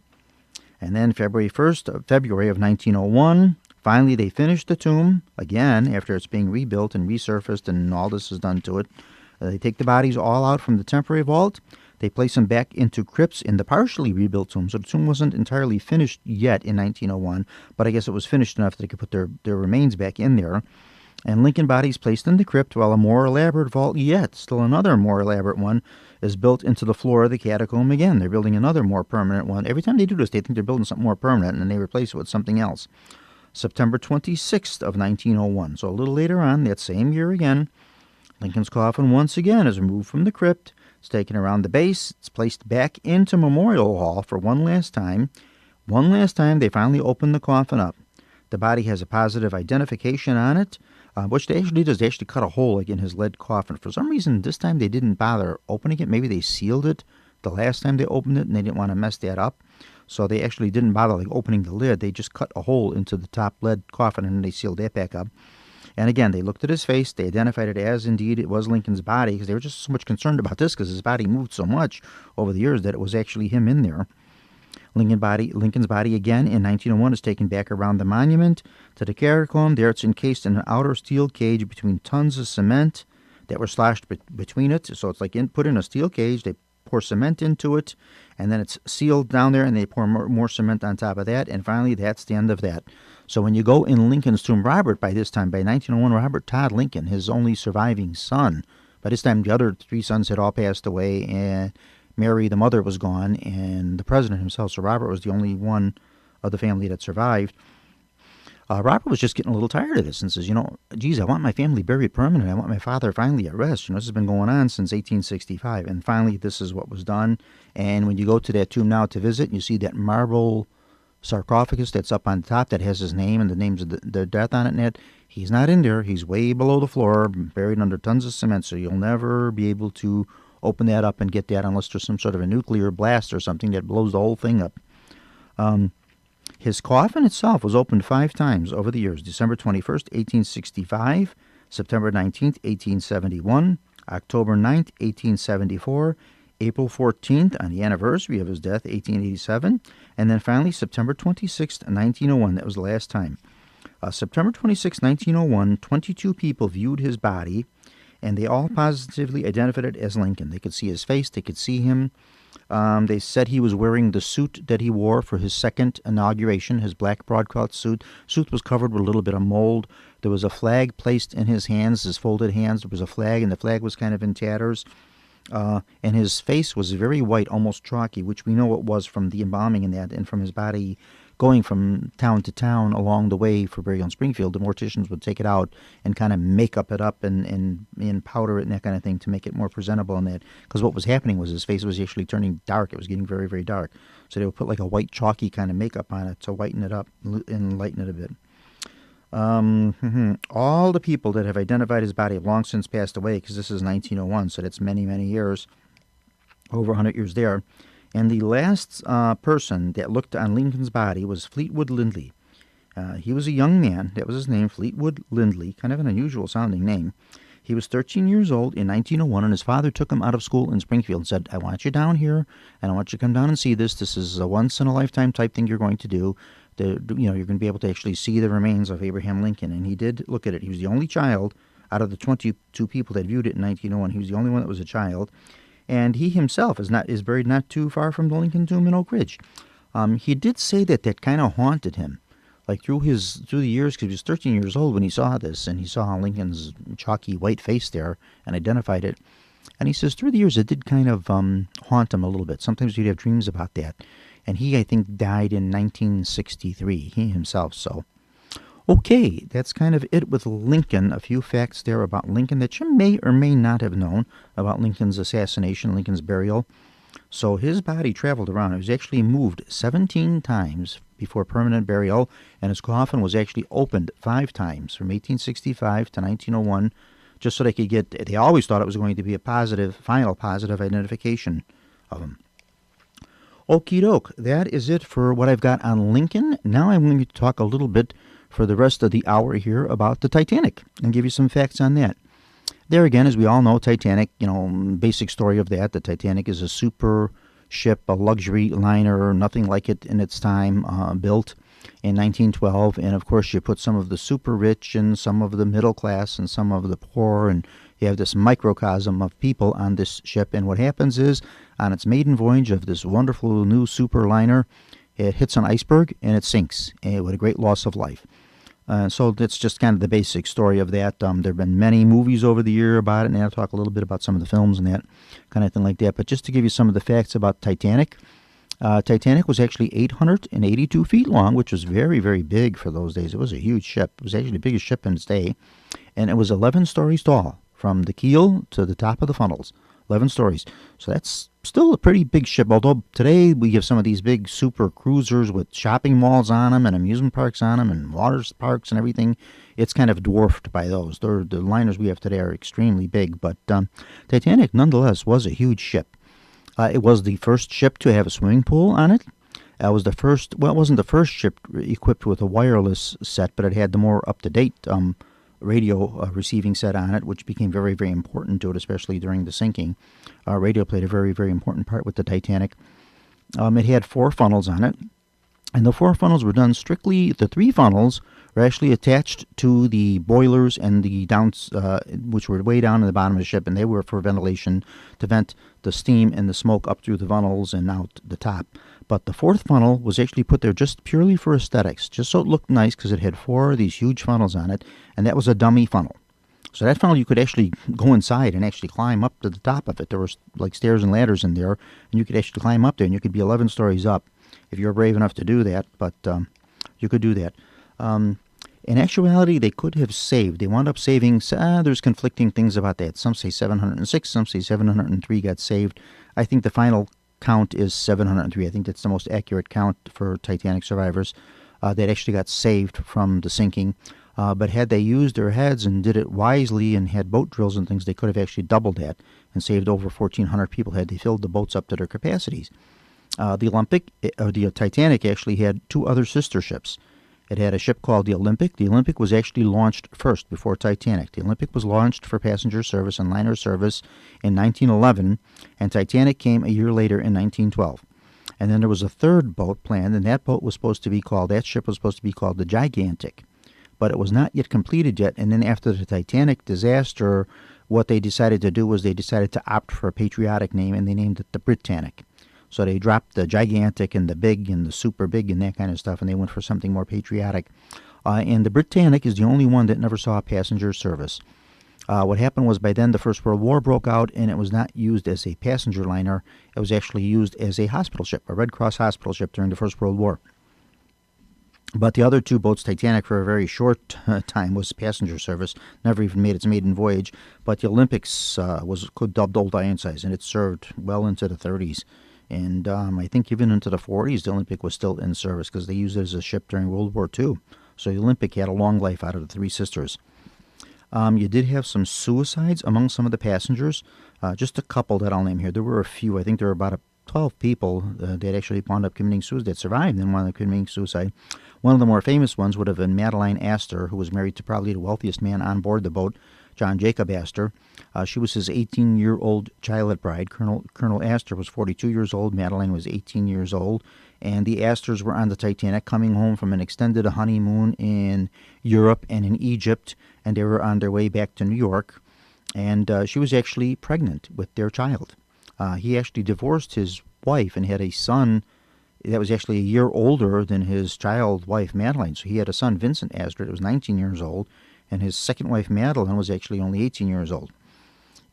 And then February of 1901, finally they finished the tomb. Again, after it's being rebuilt and resurfaced and all this is done to it. They take the bodies all out from the temporary vault. They place them back into crypts in the partially rebuilt tomb. So the tomb wasn't entirely finished yet in 1901, but I guess it was finished enough that they could put their remains back in there. And Lincoln bodies placed in the crypt, while a more elaborate vault yet, still another more elaborate one, is built into the floor of the catacomb again. They're building another more permanent one. Every time they do this, they think they're building something more permanent, and they replace it with something else. September 26th of 1901. So a little later on, that same year again, Lincoln's coffin once again is removed from the crypt. It's taken around the base. It's placed back into Memorial Hall for one last time. One last time, they finally open the coffin up. The body has a positive identification on it, which they actually did is they actually cut a hole like in his lead coffin. For some reason, this time they didn't bother opening it. Maybe they sealed it the last time they opened it, and they didn't want to mess that up. So they actually didn't bother opening the lid. They just cut a hole into the top lead coffin, and then they sealed that back up. And again, they looked at his face. They identified it as, indeed, it was Lincoln's body, because they were just so much concerned about this because his body moved so much over the years that it was actually him in there. Lincoln's body again in 1901 is taken back around the monument to the catacomb. There it's encased in an outer steel cage between tons of cement that were slashed between it. So it's like put in a steel cage. They pour cement into it, and then it's sealed down there, and they pour more cement on top of that. And finally, that's the end of that. So when you go in Lincoln's tomb, Robert, by 1901, Robert Todd Lincoln, his only surviving son, by this time the other 3 sons had all passed away, and Mary, the mother, was gone, and the president himself, so Robert was the only one of the family that survived. Robert was just getting a little tired of this and says, geez, I want my family buried permanently. I want my father finally at rest. This has been going on since 1865, and finally this is what was done. And when you go to that tomb now to visit, you see that marble sarcophagus that's up on top that has his name and the names of the death on it. And he's not in there. He's way below the floor, buried under tons of cement, so you'll never be able to open that up and get that unless there's some sort of a nuclear blast or something that blows the whole thing up. His coffin itself was opened 5 times over the years: December 21st, 1865, September 19th, 1871, October 9th, 1874, April 14th, on the anniversary of his death, 1887, and then finally September 26th, 1901. That was the last time. September 26, 1901, 22 people viewed his body, and they all positively identified it as Lincoln. They could see his face. They could see him. They said he was wearing the suit that he wore for his second inauguration, his black broadcloth suit. Suit was covered with a little bit of mold. There was a flag placed in his hands, his folded hands. There was a flag, and the flag was kind of in tatters. And his face was very white, almost chalky, which we know it was from the embalming and that, and from his body going from town to town along the way for burial in Springfield. The morticians would take it out and kind of make it up and powder it and that kind of thing to make it more presentable and that. Because what was happening was his face was actually turning dark. It was getting very, very dark. So they would put like a white chalky kind of makeup on it to whiten it up and lighten it a bit. All the people that have identified his body have long since passed away, because this is 1901, so that's many, many years, over 100 years there. And the last person that looked on Lincoln's body was Fleetwood Lindley. He was a young man. That was his name, Fleetwood Lindley, kind of an unusual sounding name. He was 13 years old in 1901, and his father took him out of school in Springfield and said, I want you down here, and I want you to come down and see this. This is a once-in-a-lifetime type thing you're going to do. You're going to be able to actually see the remains of Abraham Lincoln. And he did look at it. He was the only child out of the 22 people that viewed it in 1901. He was the only one that was a child. And he himself is buried not too far from the Lincoln Tomb in Oak Ridge. He did say that kind of haunted him. Like through the years, because he was 13 years old when he saw this, and he saw Lincoln's chalky white face there and identified it. And he says through the years it did kind of haunt him a little bit. Sometimes he'd have dreams about that. And he, I think, died in 1963, he himself. So, okay, that's kind of it with Lincoln. A few facts there about Lincoln that you may or may not have known about Lincoln's assassination, Lincoln's burial. So his body traveled around. It was actually moved 17 times before permanent burial, and his coffin was actually opened 5 times from 1865 to 1901, just so they always thought it was going to be a final positive identification of him. Okie doke, that is it for what I've got on Lincoln. Now I'm going to talk a little bit for the rest of the hour here about the Titanic and give you some facts on that. There again, as we all know, Titanic, basic story of that. The Titanic is a super ship, a luxury liner, nothing like it in its time, built in 1912. And of course, you put some of the super rich and some of the middle class and some of the poor, and you have this microcosm of people on this ship. And what happens is, on its maiden voyage of this wonderful new super liner, it hits an iceberg and it sinks with a great loss of life. So that's just kind of the basic story of that. There have been many movies over the year about it, and I'll talk a little bit about some of the films and that kind of thing like that. But just to give you some of the facts about Titanic, Titanic was actually 882 feet long, which was very, very big for those days. It was a huge ship. It was actually the biggest ship in its day, and it was 11 stories tall from the keel to the top of the funnels. 11 stories. So that's still a pretty big ship, although today we have some of these big super cruisers with shopping malls on them and amusement parks on them and water parks and everything. It's kind of dwarfed by those. The liners we have today are extremely big, but Titanic nonetheless was a huge ship. It was the first ship to have a swimming pool on it. It was the first, well, it wasn't the first ship equipped with a wireless set, but it had the more up-to-date radio receiving set on it, which became very, very important to it, especially during the sinking. Radio played a very, very important part with the Titanic. It had 4 funnels on it, and the 4 funnels were done strictly, the 3 funnels were actually attached to the boilers and the downs, which were way down in the bottom of the ship, and they were for ventilation to vent the steam and the smoke up through the funnels and out the top. But the 4th funnel was actually put there just purely for aesthetics, just so it looked nice, because it had 4 of these huge funnels on it, and that was a dummy funnel. So that funnel, you could actually go inside and actually climb up to the top of it. There was like stairs and ladders in there, and you could actually climb up there, and you could be 11 stories up if you were brave enough to do that, but you could do that. In actuality, they could have saved. They wound up saving, there's conflicting things about that. Some say 706, some say 703 got saved. I think the final count is 703. I think that's the most accurate count for Titanic survivors that actually got saved from the sinking. But had they used their heads and did it wisely and had boat drills and things, they could have actually doubled that and saved over 1,400 people had they filled the boats up to their capacities. The Titanic actually had 2 other sister ships. It had a ship called the Olympic. The Olympic was actually launched first before Titanic. The Olympic was launched for passenger service and liner service in 1911, and Titanic came a year later in 1912. And then there was a 3rd boat planned, and that ship was supposed to be called the Gigantic. But it was not yet completed yet, and then after the Titanic disaster, what they decided to do was they decided to opt for a patriotic name, and they named it the Britannic. So they dropped the Gigantic and the Big and the Super Big and that kind of stuff, and they went for something more patriotic. And the Britannic is the only one that never saw passenger service. What happened was by then the First World War broke out, and it was not used as a passenger liner. It was actually used as a hospital ship, a Red Cross hospital ship during the First World War. But the other 2 boats, Titanic for a very short time was passenger service, never even made its maiden voyage. But the Olympics was dubbed Old Ironsides, and it served well into the 30s. And I think even into the 40s, the Olympic was still in service because they used it as a ship during World War II. So the Olympic had a long life out of the 3 sisters. You did have some suicides among some of the passengers. Just a couple that I'll name here. There were a few. I think there were about 12 people that actually wound up committing suicide, that survived and wound up committing suicide. One of the more famous ones would have been Madeline Astor, who was married to probably the wealthiest man on board the boat, John Jacob Astor. She was his 18-year-old child bride. Colonel Astor was 42 years old. Madeline was 18 years old. And the Astors were on the Titanic coming home from an extended honeymoon in Europe and in Egypt, and they were on their way back to New York. And she was actually pregnant with their child. He actually divorced his wife and had a son that was actually a year older than his child wife, Madeline. So he had a son, Vincent Astor, that was 19 years old, and his second wife, Madeline, was actually only 18 years old.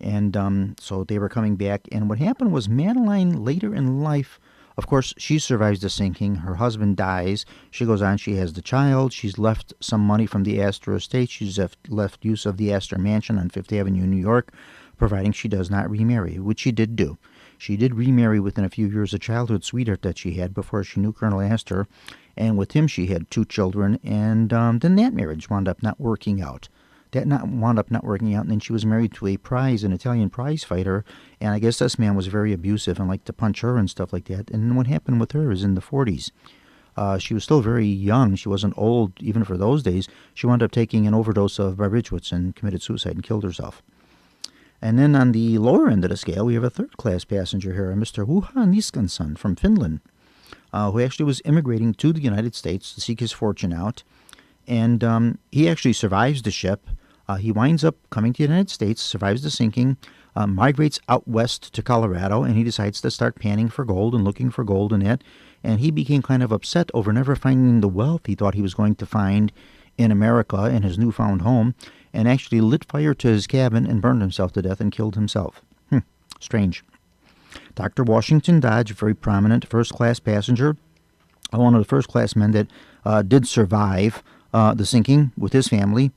And so they were coming back. And what happened was Madeline, later in life, of course, she survives the sinking. Her husband dies. She goes on. She has the child. She's left some money from the Astor estate. She's left use of the Astor Mansion on Fifth Avenue, New York, providing she does not remarry, which she did do. She did remarry within a few years, a childhood sweetheart that she had before she knew Colonel Astor. And with him, she had 2 children. And then that marriage wound up not working out. Wound up not working out, and then she was married to an Italian prize fighter, and I guess this man was very abusive and liked to punch her and stuff like that. And then what happened with her is in the 40s. She was still very young. She wasn't old, even for those days. She wound up taking an overdose of barbiturates and committed suicide and killed herself. And then on the lower end of the scale, we have a third-class passenger here, Mr. Juha Niskansson from Finland, who actually was immigrating to the United States to seek his fortune out. And he actually survives the ship. He winds up coming to the United States, survives the sinking, migrates out west to Colorado, and he decides to start panning for gold and looking for gold in it. And he became kind of upset over never finding the wealth he thought he was going to find in America in his newfound home, and actually lit fire to his cabin and burned himself to death and killed himself. Strange. Dr. Washington Dodge, a very prominent first-class passenger, one of the first-class men that did survive the sinking with his family.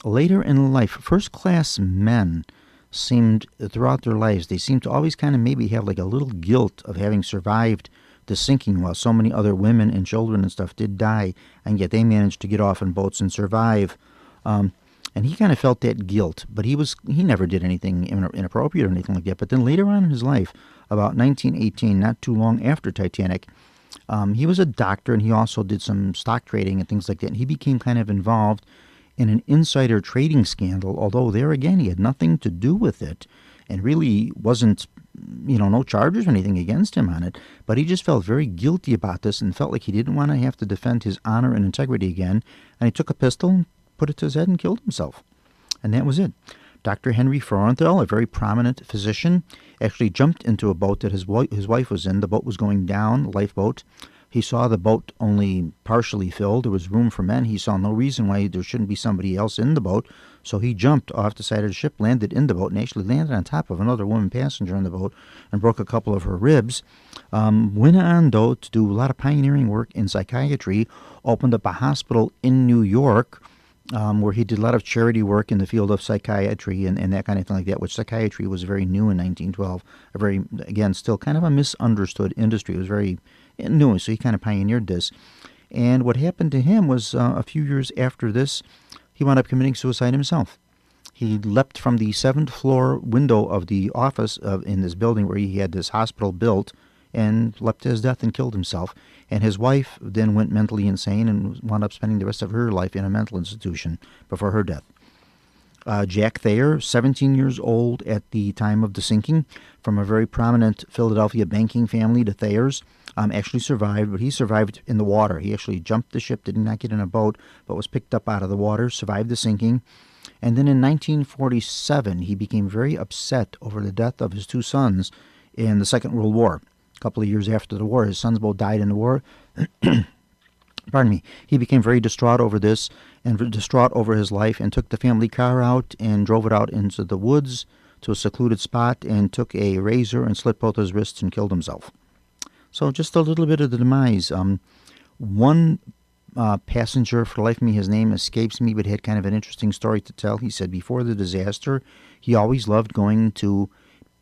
Later in life, first-class men seemed, throughout their lives, they seemed to always kind of maybe have like a little guilt of having survived the sinking while so many other women and children and stuff did die, and yet they managed to get off in boats and survive. And he kind of felt that guilt, but he never did anything inappropriate or anything like that. But then later on in his life, about 1918, not too long after Titanic, he was a doctor, and he also did some stock trading and things like that. And he became kind of involved in an insider trading scandal, although there again he had nothing to do with it and really wasn't, no charges or anything against him on it. But he just felt very guilty about this and felt like he didn't want to have to defend his honor and integrity again. And he took a pistol and put it to his head and killed himself. And that was it. Dr. Henry Frauenthal, a very prominent physician, actually jumped into a boat that his wife was in. The boat was going down, a lifeboat. He saw the boat only partially filled. There was room for men. He saw no reason why there shouldn't be somebody else in the boat. So he jumped off the side of the ship, landed in the boat, and actually landed on top of another woman passenger in the boat and broke a couple of her ribs. Went on, though, to do a lot of pioneering work in psychiatry, opened up a hospital in New York, where he did a lot of charity work in the field of psychiatry and that kind of thing like that, which psychiatry was very new in 1912. Again, still kind of a misunderstood industry. It was very new, so he kind of pioneered this. And what happened to him was a few years after this, he wound up committing suicide himself. He leapt from the 7th floor window of the office in this building where he had this hospital built and leapt to his death and killed himself. And his wife then went mentally insane and wound up spending the rest of her life in a mental institution before her death. Jack Thayer, 17 years old at the time of the sinking, from a very prominent Philadelphia banking family, the Thayers, actually survived, but he survived in the water. He actually jumped the ship, did not get in a boat, but was picked up out of the water, survived the sinking. And then in 1947, he became very upset over the death of his 2 sons in the Second World War. A couple of years after the war, his sons both died in the war. Pardon me. He became very distraught over this and distraught over his life and took the family car out and drove it out into the woods to a secluded spot and took a razor and slit both his wrists and killed himself. So just a little bit of the demise. One passenger, for the life of me, his name escapes me, but had kind of an interesting story to tell. He said before the disaster, he always loved going to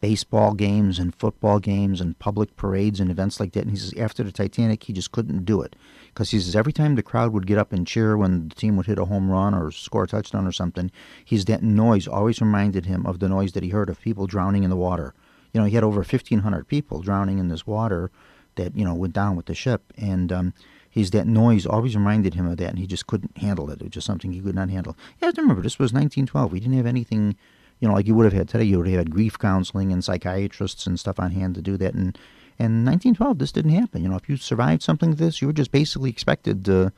baseball games and football games and public parades and events like that. And he says after the Titanic, he just couldn't do it. Because he says every time the crowd would get up and cheer when the team would hit a home run or score a touchdown or something, that noise always reminded him of the noise that he heard of people drowning in the water. He had over 1,500 people drowning in this water that, went down with the ship. And that noise always reminded him of that, and he just couldn't handle it. It was just something he could not handle. You have to remember, this was 1912. We didn't have anything, like you would have had today. You would have had grief counseling and psychiatrists and stuff on hand to do that. And in 1912, this didn't happen. If you survived something like this, you were just basically expected to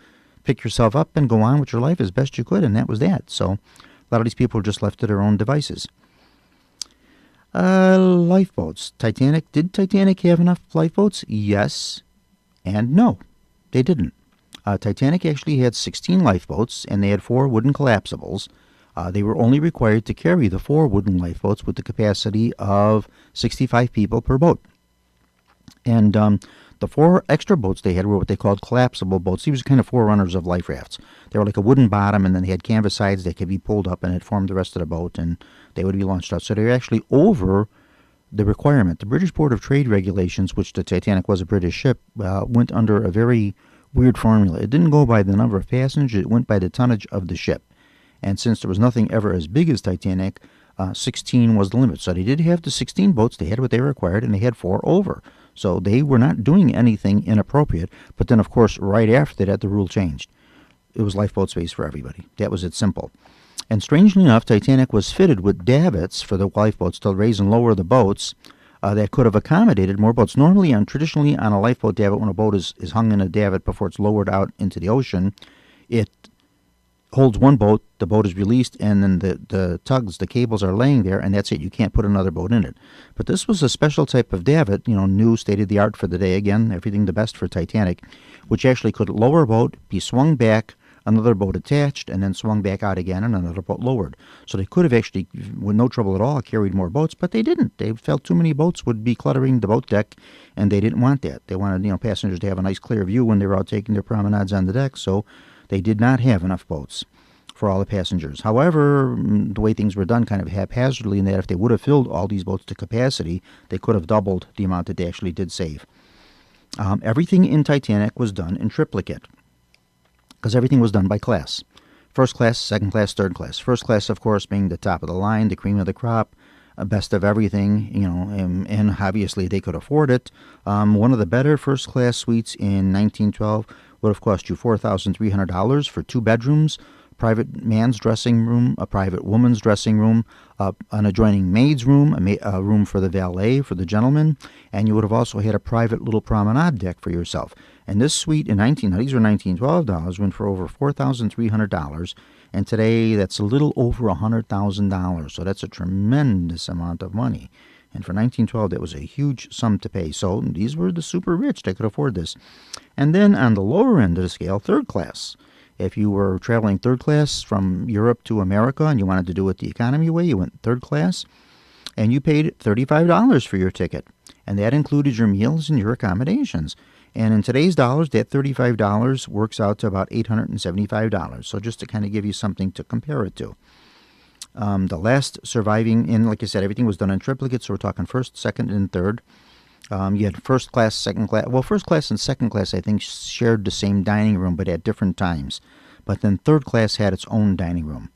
pick yourself up and go on with your life as best you could, and that was that. So a lot of these people were just left to their own devices. Lifeboats. Titanic. Did Titanic have enough lifeboats? Yes and no. They didn't. Titanic actually had 16 lifeboats, and they had 4 wooden collapsibles. They were only required to carry the 4 wooden lifeboats with the capacity of 65 people per boat. And the 4 extra boats they had were what they called collapsible boats. These were kind of forerunners of life rafts. They were like a wooden bottom, and then they had canvas sides that could be pulled up, and it formed the rest of the boat, and they would be launched out. So they were actually over the requirement. The British Board of Trade regulations, which the Titanic was a British ship, went under a very weird formula. It didn't go by the number of passengers, it went by the tonnage of the ship. And since there was nothing ever as big as Titanic, 16 was the limit. So they did have the 16 boats, they had what they required, and they had 4 over. So they were not doing anything inappropriate. But then, of course, right after that, the rule changed. It was lifeboat space for everybody. That was it, simple. And strangely enough, Titanic was fitted with davits for the lifeboats to raise and lower the boats that could have accommodated more boats. Normally, traditionally on a lifeboat davit, when a boat is hung in a davit before it's lowered out into the ocean, it holds one boat, the boat is released, and then the tugs, the cables are laying there, and that's it. You can't put another boat in it. But this was a special type of davit, new, state-of-the-art for the day. Again, everything the best for Titanic, which actually could lower a boat, be swung back, another boat attached, and then swung back out again, and another boat lowered. So they could have actually, with no trouble at all, carried more boats, but they didn't. They felt too many boats would be cluttering the boat deck, and they didn't want that. They wanted, passengers to have a nice clear view when they were out taking their promenades on the deck, so they did not have enough boats for all the passengers. However, the way things were done kind of haphazardly, in that if they would have filled all these boats to capacity, they could have doubled the amount that they actually did save. Everything in Titanic was done in triplicate, because everything was done by class. First class, second class, third class. First class, of course, being the top of the line, the cream of the crop, best of everything, and obviously they could afford it. One of the better first class suites in 1912 would have cost you $4,300 for 2 bedrooms, private man's dressing room, a private woman's dressing room, an adjoining maid's room, a room for the valet, for the gentleman, and you would have also had a private little promenade deck for yourself. And this suite in these were $1912, went for over $4,300, and today that's a little over $100,000, so that's a tremendous amount of money. And for 1912, that was a huge sum to pay. So these were the super rich. They could afford this. And then on the lower end of the scale, third class. If you were traveling third class from Europe to America and you wanted to do it the economy way, you went third class, and you paid $35 for your ticket. And that included your meals and your accommodations. And in today's dollars, that $35 works out to about $875. So just to kind of give you something to compare it to. The last surviving, and like I said, everything was done in triplicate, so we're talking first, second, and third. You had first class, second class. Well, first class and second class, I think, shared the same dining room, but at different times. But then third class had its own dining room.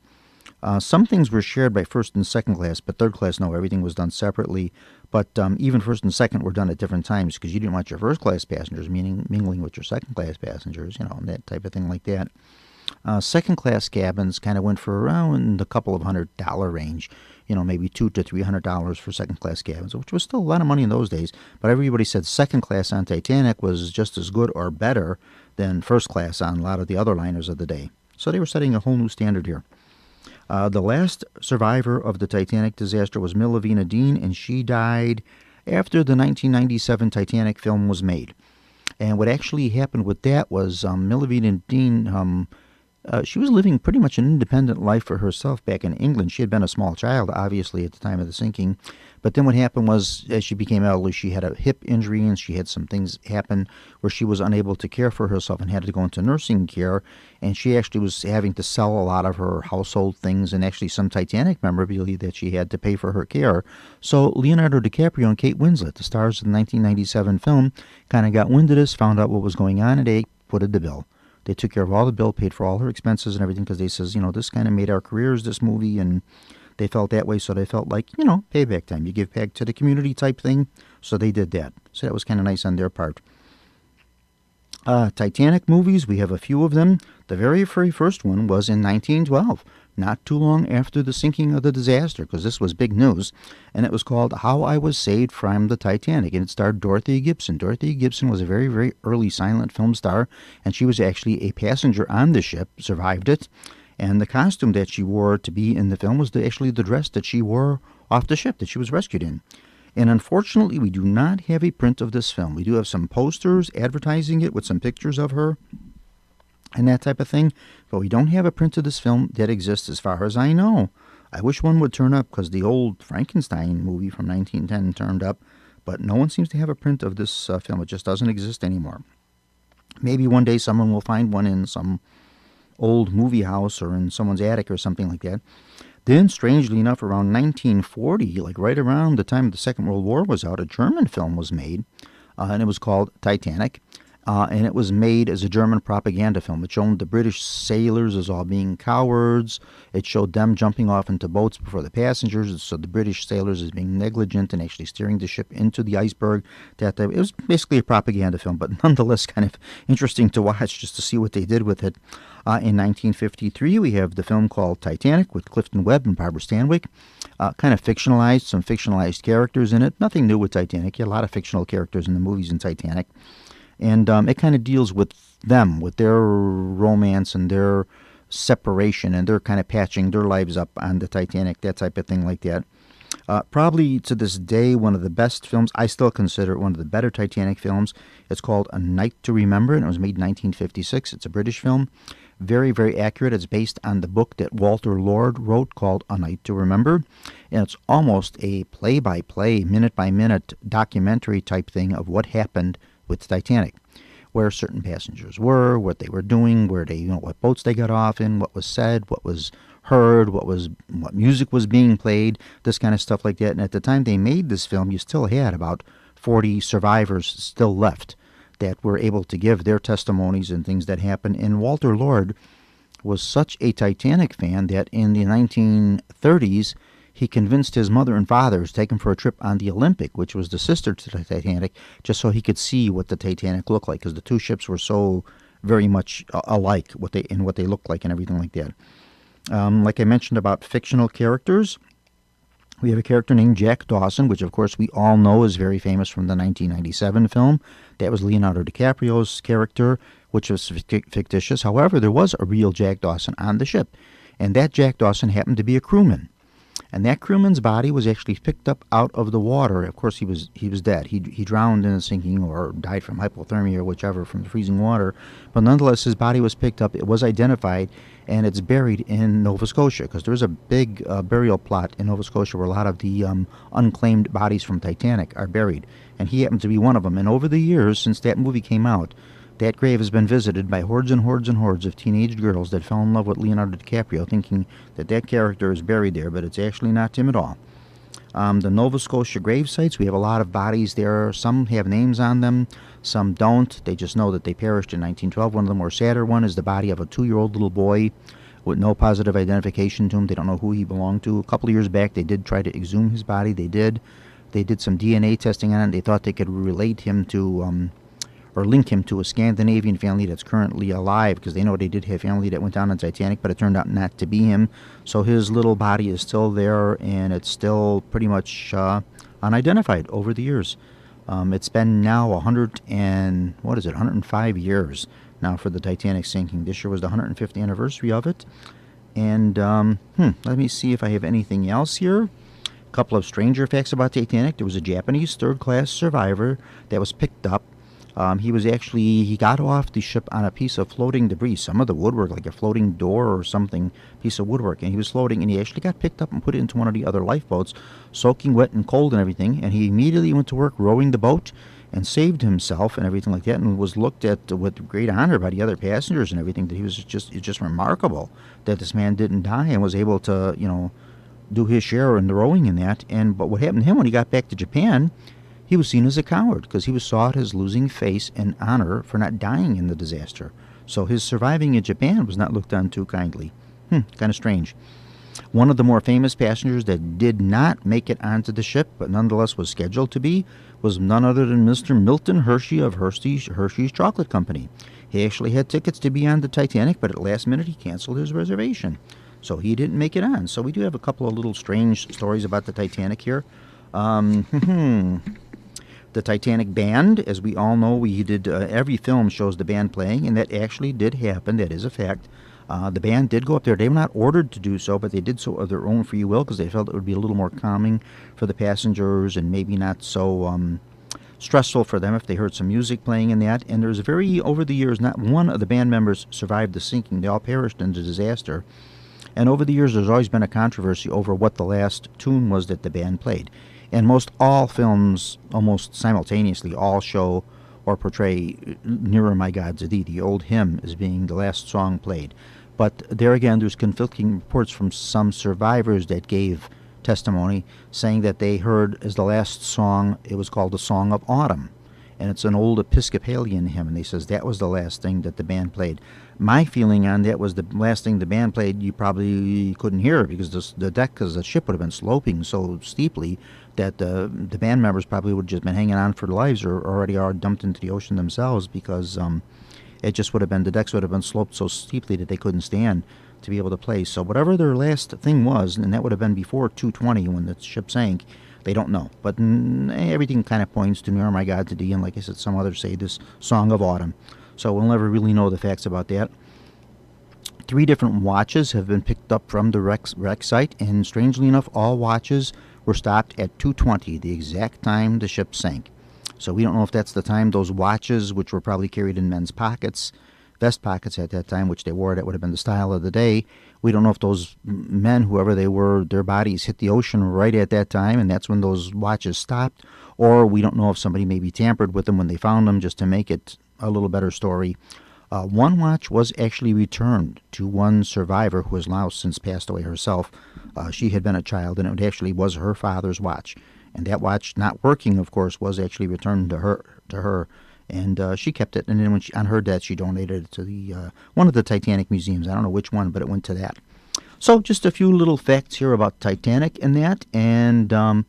Some things were shared by first and second class, but third class, no, everything was done separately. But even first and second were done at different times, because you didn't want your first class passengers mingling with your second class passengers, and that type of thing like that. Second class cabins kind of went for around a couple of $100 range, maybe $200 to $300 for second class cabins, which was still a lot of money in those days. But everybody said second class on Titanic was just as good or better than first class on a lot of the other liners of the day. So they were setting a whole new standard here. The last survivor of the Titanic disaster was Millavina Dean, and she died after the 1997 Titanic film was made. And what actually happened with that was Millavina Dean, she was living pretty much an independent life for herself back in England. She had been a small child, obviously, at the time of the sinking. But then what happened was, as she became elderly, she had a hip injury, and she had some things happen where she was unable to care for herself and had to go into nursing care. And she actually was having to sell a lot of her household things and actually some Titanic memorabilia that she had to pay for her care. So Leonardo DiCaprio and Kate Winslet, the stars of the 1997 film, kind of got wind of this, found out what was going on, and they footed the bill. They took care of all the bill, paid for all her expenses and everything, because they says, this kind of made our careers, this movie, and They felt that way, so they felt like, payback time. You give back to the community type thing, so they did that. So that was kind of nice on their part. Titanic movies, we have a few of them. The very, very first one was in 1912, not too long after the sinking of the disaster, because this was big news, and it was called How I Was Saved from the Titanic, and it starred Dorothy Gibson. Dorothy Gibson was a very, very early silent film star, and she was actually a passenger on the ship, survived it, and the costume that she wore to be in the film was actually the dress that she wore off the ship that she was rescued in. And unfortunately, we do not have a print of this film. We do have some posters advertising it with some pictures of her and that type of thing, but we don't have a print of this film that exists as far as I know. I wish one would turn up, because the old Frankenstein movie from 1910 turned up, but no one seems to have a print of this film. It just doesn't exist anymore. Maybe one day someone will find one in some old movie house or in someone's attic or something like that. Then, strangely enough, around 1940, like right around the time the Second World War was out, a German film was made, and it was called Titanic, and it was made as a German propaganda film. It showed the British sailors as all being cowards. It showed them jumping off into boats before the passengers, so the British sailors as being negligent and actually steering the ship into the iceberg. It was basically a propaganda film, but nonetheless kind of interesting to watch just to see what they did with it. In 1953, we have the film called Titanic with Clifton Webb and Barbara Stanwyck. Kind of fictionalized, some fictionalized characters in it. Nothing new with Titanic. You had a lot of fictional characters in the movies in Titanic. And it kind of deals with them, with their romance and their separation, and they're kind of patching their lives up on the Titanic, that type of thing like that. Probably to this day, one of the best films. I still consider it one of the better Titanic films. It's called A Night to Remember, and it was made in 1956. It's a British film. Very, very accurate. It's based on the book that Walter Lord wrote called A Night to Remember. And it's almost a play-by-play, minute-by-minute documentary type thing of what happened with Titanic, where certain passengers were, what they were doing, where they, what boats they got off in, what was said, what was heard, what music was being played, this kind of stuff like that. And at the time they made this film, you still had about 40 survivors still left that were able to give their testimonies and things that happened. And Walter Lord was such a Titanic fan that in the 1930s, he convinced his mother and father to take him for a trip on the Olympic, which was the sister to the Titanic, just so he could see what the Titanic looked like, because the two ships were so very much alike, what they looked like and everything like that. Like I mentioned about fictional characters, we have a character named Jack Dawson, which of course we all know is very famous from the 1997 film. That was Leonardo DiCaprio's character, which was fictitious. However, there was a real Jack Dawson on the ship, and that Jack Dawson happened to be a crewman. And that crewman's body was actually picked up out of the water. Of course, he was dead. He drowned in a sinking or died from hypothermia or whichever, from the freezing water. But nonetheless, his body was picked up. It was identified, and it's buried in Nova Scotia, because there's a big burial plot in Nova Scotia where a lot of the unclaimed bodies from Titanic are buried. And he happened to be one of them. And over the years, since that movie came out, that grave has been visited by hordes and hordes and hordes of teenage girls that fell in love with Leonardo DiCaprio, thinking that character is buried there, but it's actually not him at all. The Nova Scotia grave sites, we have a lot of bodies there. Some have names on them, some don't. They just know that they perished in 1912. One of the more sadder one is the body of a 2-year-old little boy with no positive identification to him. They don't know who he belonged to. A couple of years back, they did try to exhume his body. They did some DNA testing on it. They thought they could relate him to or link him to a Scandinavian family that's currently alive, because they know they did have family that went down on Titanic, but it turned out not to be him. So his little body is still there, and it's still pretty much unidentified over the years. It's been now 105 years now for the Titanic sinking. This year was the 150th anniversary of it. And let me see if I have anything else here. A couple of stranger facts about Titanic. There was a Japanese third-class survivor that was picked up. He got off the ship on a piece of floating debris, some of the woodwork, like a floating door or something, piece of woodwork, and he was floating, and he actually got picked up and put into one of the other lifeboats, soaking wet and cold and everything, and he immediately went to work rowing the boat and saved himself and everything like that, and was looked at with great honor by the other passengers and everything. That it's just remarkable that this man didn't die and was able to, do his share in the rowing in that. But what happened to him when he got back to Japan, he was seen as a coward, because he was sought as losing face and honor for not dying in the disaster. So his surviving in Japan was not looked on too kindly. Kind of strange. One of the more famous passengers that did not make it onto the ship, but nonetheless was scheduled to be, was none other than Mr. Milton Hershey of Hershey's Chocolate Company. He actually had tickets to be on the Titanic, but at last minute he canceled his reservation. So he didn't make it on. So we do have a couple of little strange stories about the Titanic here. The Titanic band, as we all know, we did every film shows the band playing, and that actually did happen. That is a fact. The band did go up there. They were not ordered to do so, but they did so of their own free will because they felt it would be a little more calming for the passengers and maybe not so stressful for them if they heard some music playing in that. And there's over the years, not one of the band members survived the sinking. They all perished in the disaster. And over the years, there's always been a controversy over what the last tune was that the band played. And most all films, almost simultaneously, all show or portray Nearer My God to Thee, the old hymn, as being the last song played. But there again, there's conflicting reports from some survivors that gave testimony saying that they heard as the last song, it was called the Song of Autumn. And it's an old Episcopalian hymn, and they says that was the last thing that the band played. My feeling on that was the last thing the band played, you probably couldn't hear it because the deck, because the ship would have been sloping so steeply that the band members probably would have just been hanging on for their lives or already are dumped into the ocean themselves because it just would have been, the decks would have been sloped so steeply that they couldn't stand to be able to play. So whatever their last thing was, and that would have been before 2:20 when the ship sank, they don't know. But everything kind of points to Nearer My God to Thee, and like I said, some others say this Song of Autumn. So we'll never really know the facts about that. 3 different watches have been picked up from the wreck site, and strangely enough, all watches were stopped at 2:20, the exact time the ship sank. So we don't know if that's the time those watches, which were probably carried in men's pockets, vest pockets at that time, which they wore, that would have been the style of the day. We don't know if those men, whoever they were, their bodies hit the ocean right at that time, and that's when those watches stopped. Or we don't know if somebody maybe tampered with them when they found them just to make it a little better story. One watch was actually returned to one survivor who has now since passed away herself. She had been a child, and it actually was her father's watch. And that watch, not working, of course, was actually returned to her. And she kept it, and then on her death, she donated it to the one of the Titanic museums. I don't know which one, but it went to that. So just a few little facts here about Titanic and that. And,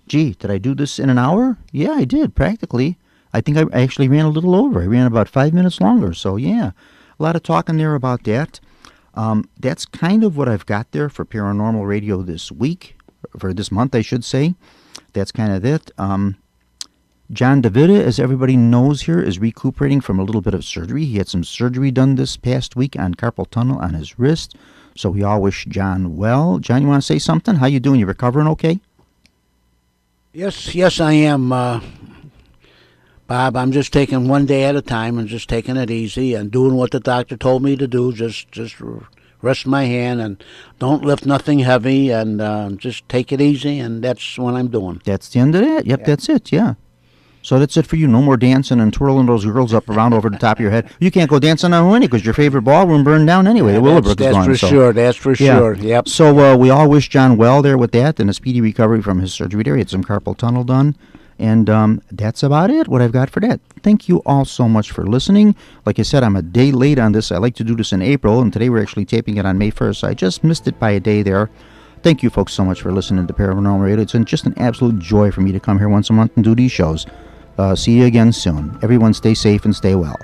gee, did I do this in an hour? Yeah, I did, practically. I think I actually ran a little over. I ran about 5 minutes longer. So, yeah, a lot of talking there about that. That's kind of what I've got there for Paranormal Radio this week, for this month, I should say. That's kind of it. John DeVita, as everybody knows here, is recuperating from a little bit of surgery. He had some surgery done this past week on carpal tunnel on his wrist. So we all wish John well. John, you want to say something? How you doing? You recovering okay? Yes, I am, Bob. I'm just taking one day at a time and just taking it easy and doing what the doctor told me to do. Just rest my hand and don't lift nothing heavy and just take it easy, and that's what I'm doing. That's the end of that. Yep, yeah. That's it, yeah. So that's it for you. No more dancing and twirling those girls up around over the top of your head. You can't go dancing on Winnie because your favorite ballroom burned down anyway. Yeah, Willowbrook is gone. That's for sure. Yep. So we all wish John well there with that and a speedy recovery from his surgery there. He had some carpal tunnel done. And that's about it, what I've got for that. Thank you all so much for listening. Like I said, I'm a day late on this. I like to do this in April, and today we're actually taping it on May 1st. So I just missed it by a day there. Thank you folks so much for listening to Paranormal Radio. It's just an absolute joy for me to come here once a month and do these shows. See you again soon. Everyone stay safe and stay well.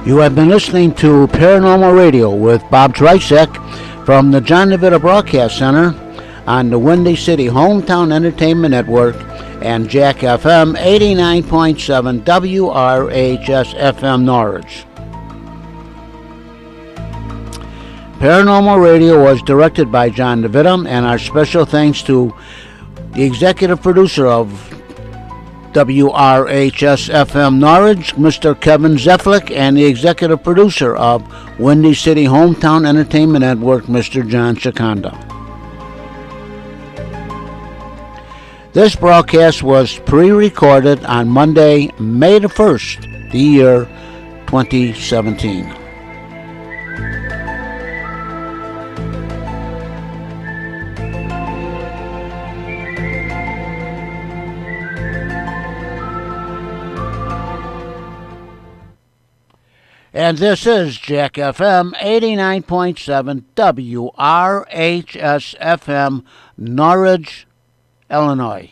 You have been listening to Paranormal Radio with Bob Trzeciak from the John DeVita Broadcast Center on the Windy City Hometown Entertainment Network and Jack FM 89.7 WRHS FM Norwich. Paranormal Radio was directed by John DeVita, and our special thanks to the executive producer of WRHS FM Norwich, Mr. Kevin Zeflick, and the executive producer of Windy City Hometown Entertainment Network, Mr. John Shikanda. This broadcast was pre-recorded on Monday, May the 1st, the year 2017. And this is Jack FM 89.7 WRHS FM, Norridge, Illinois.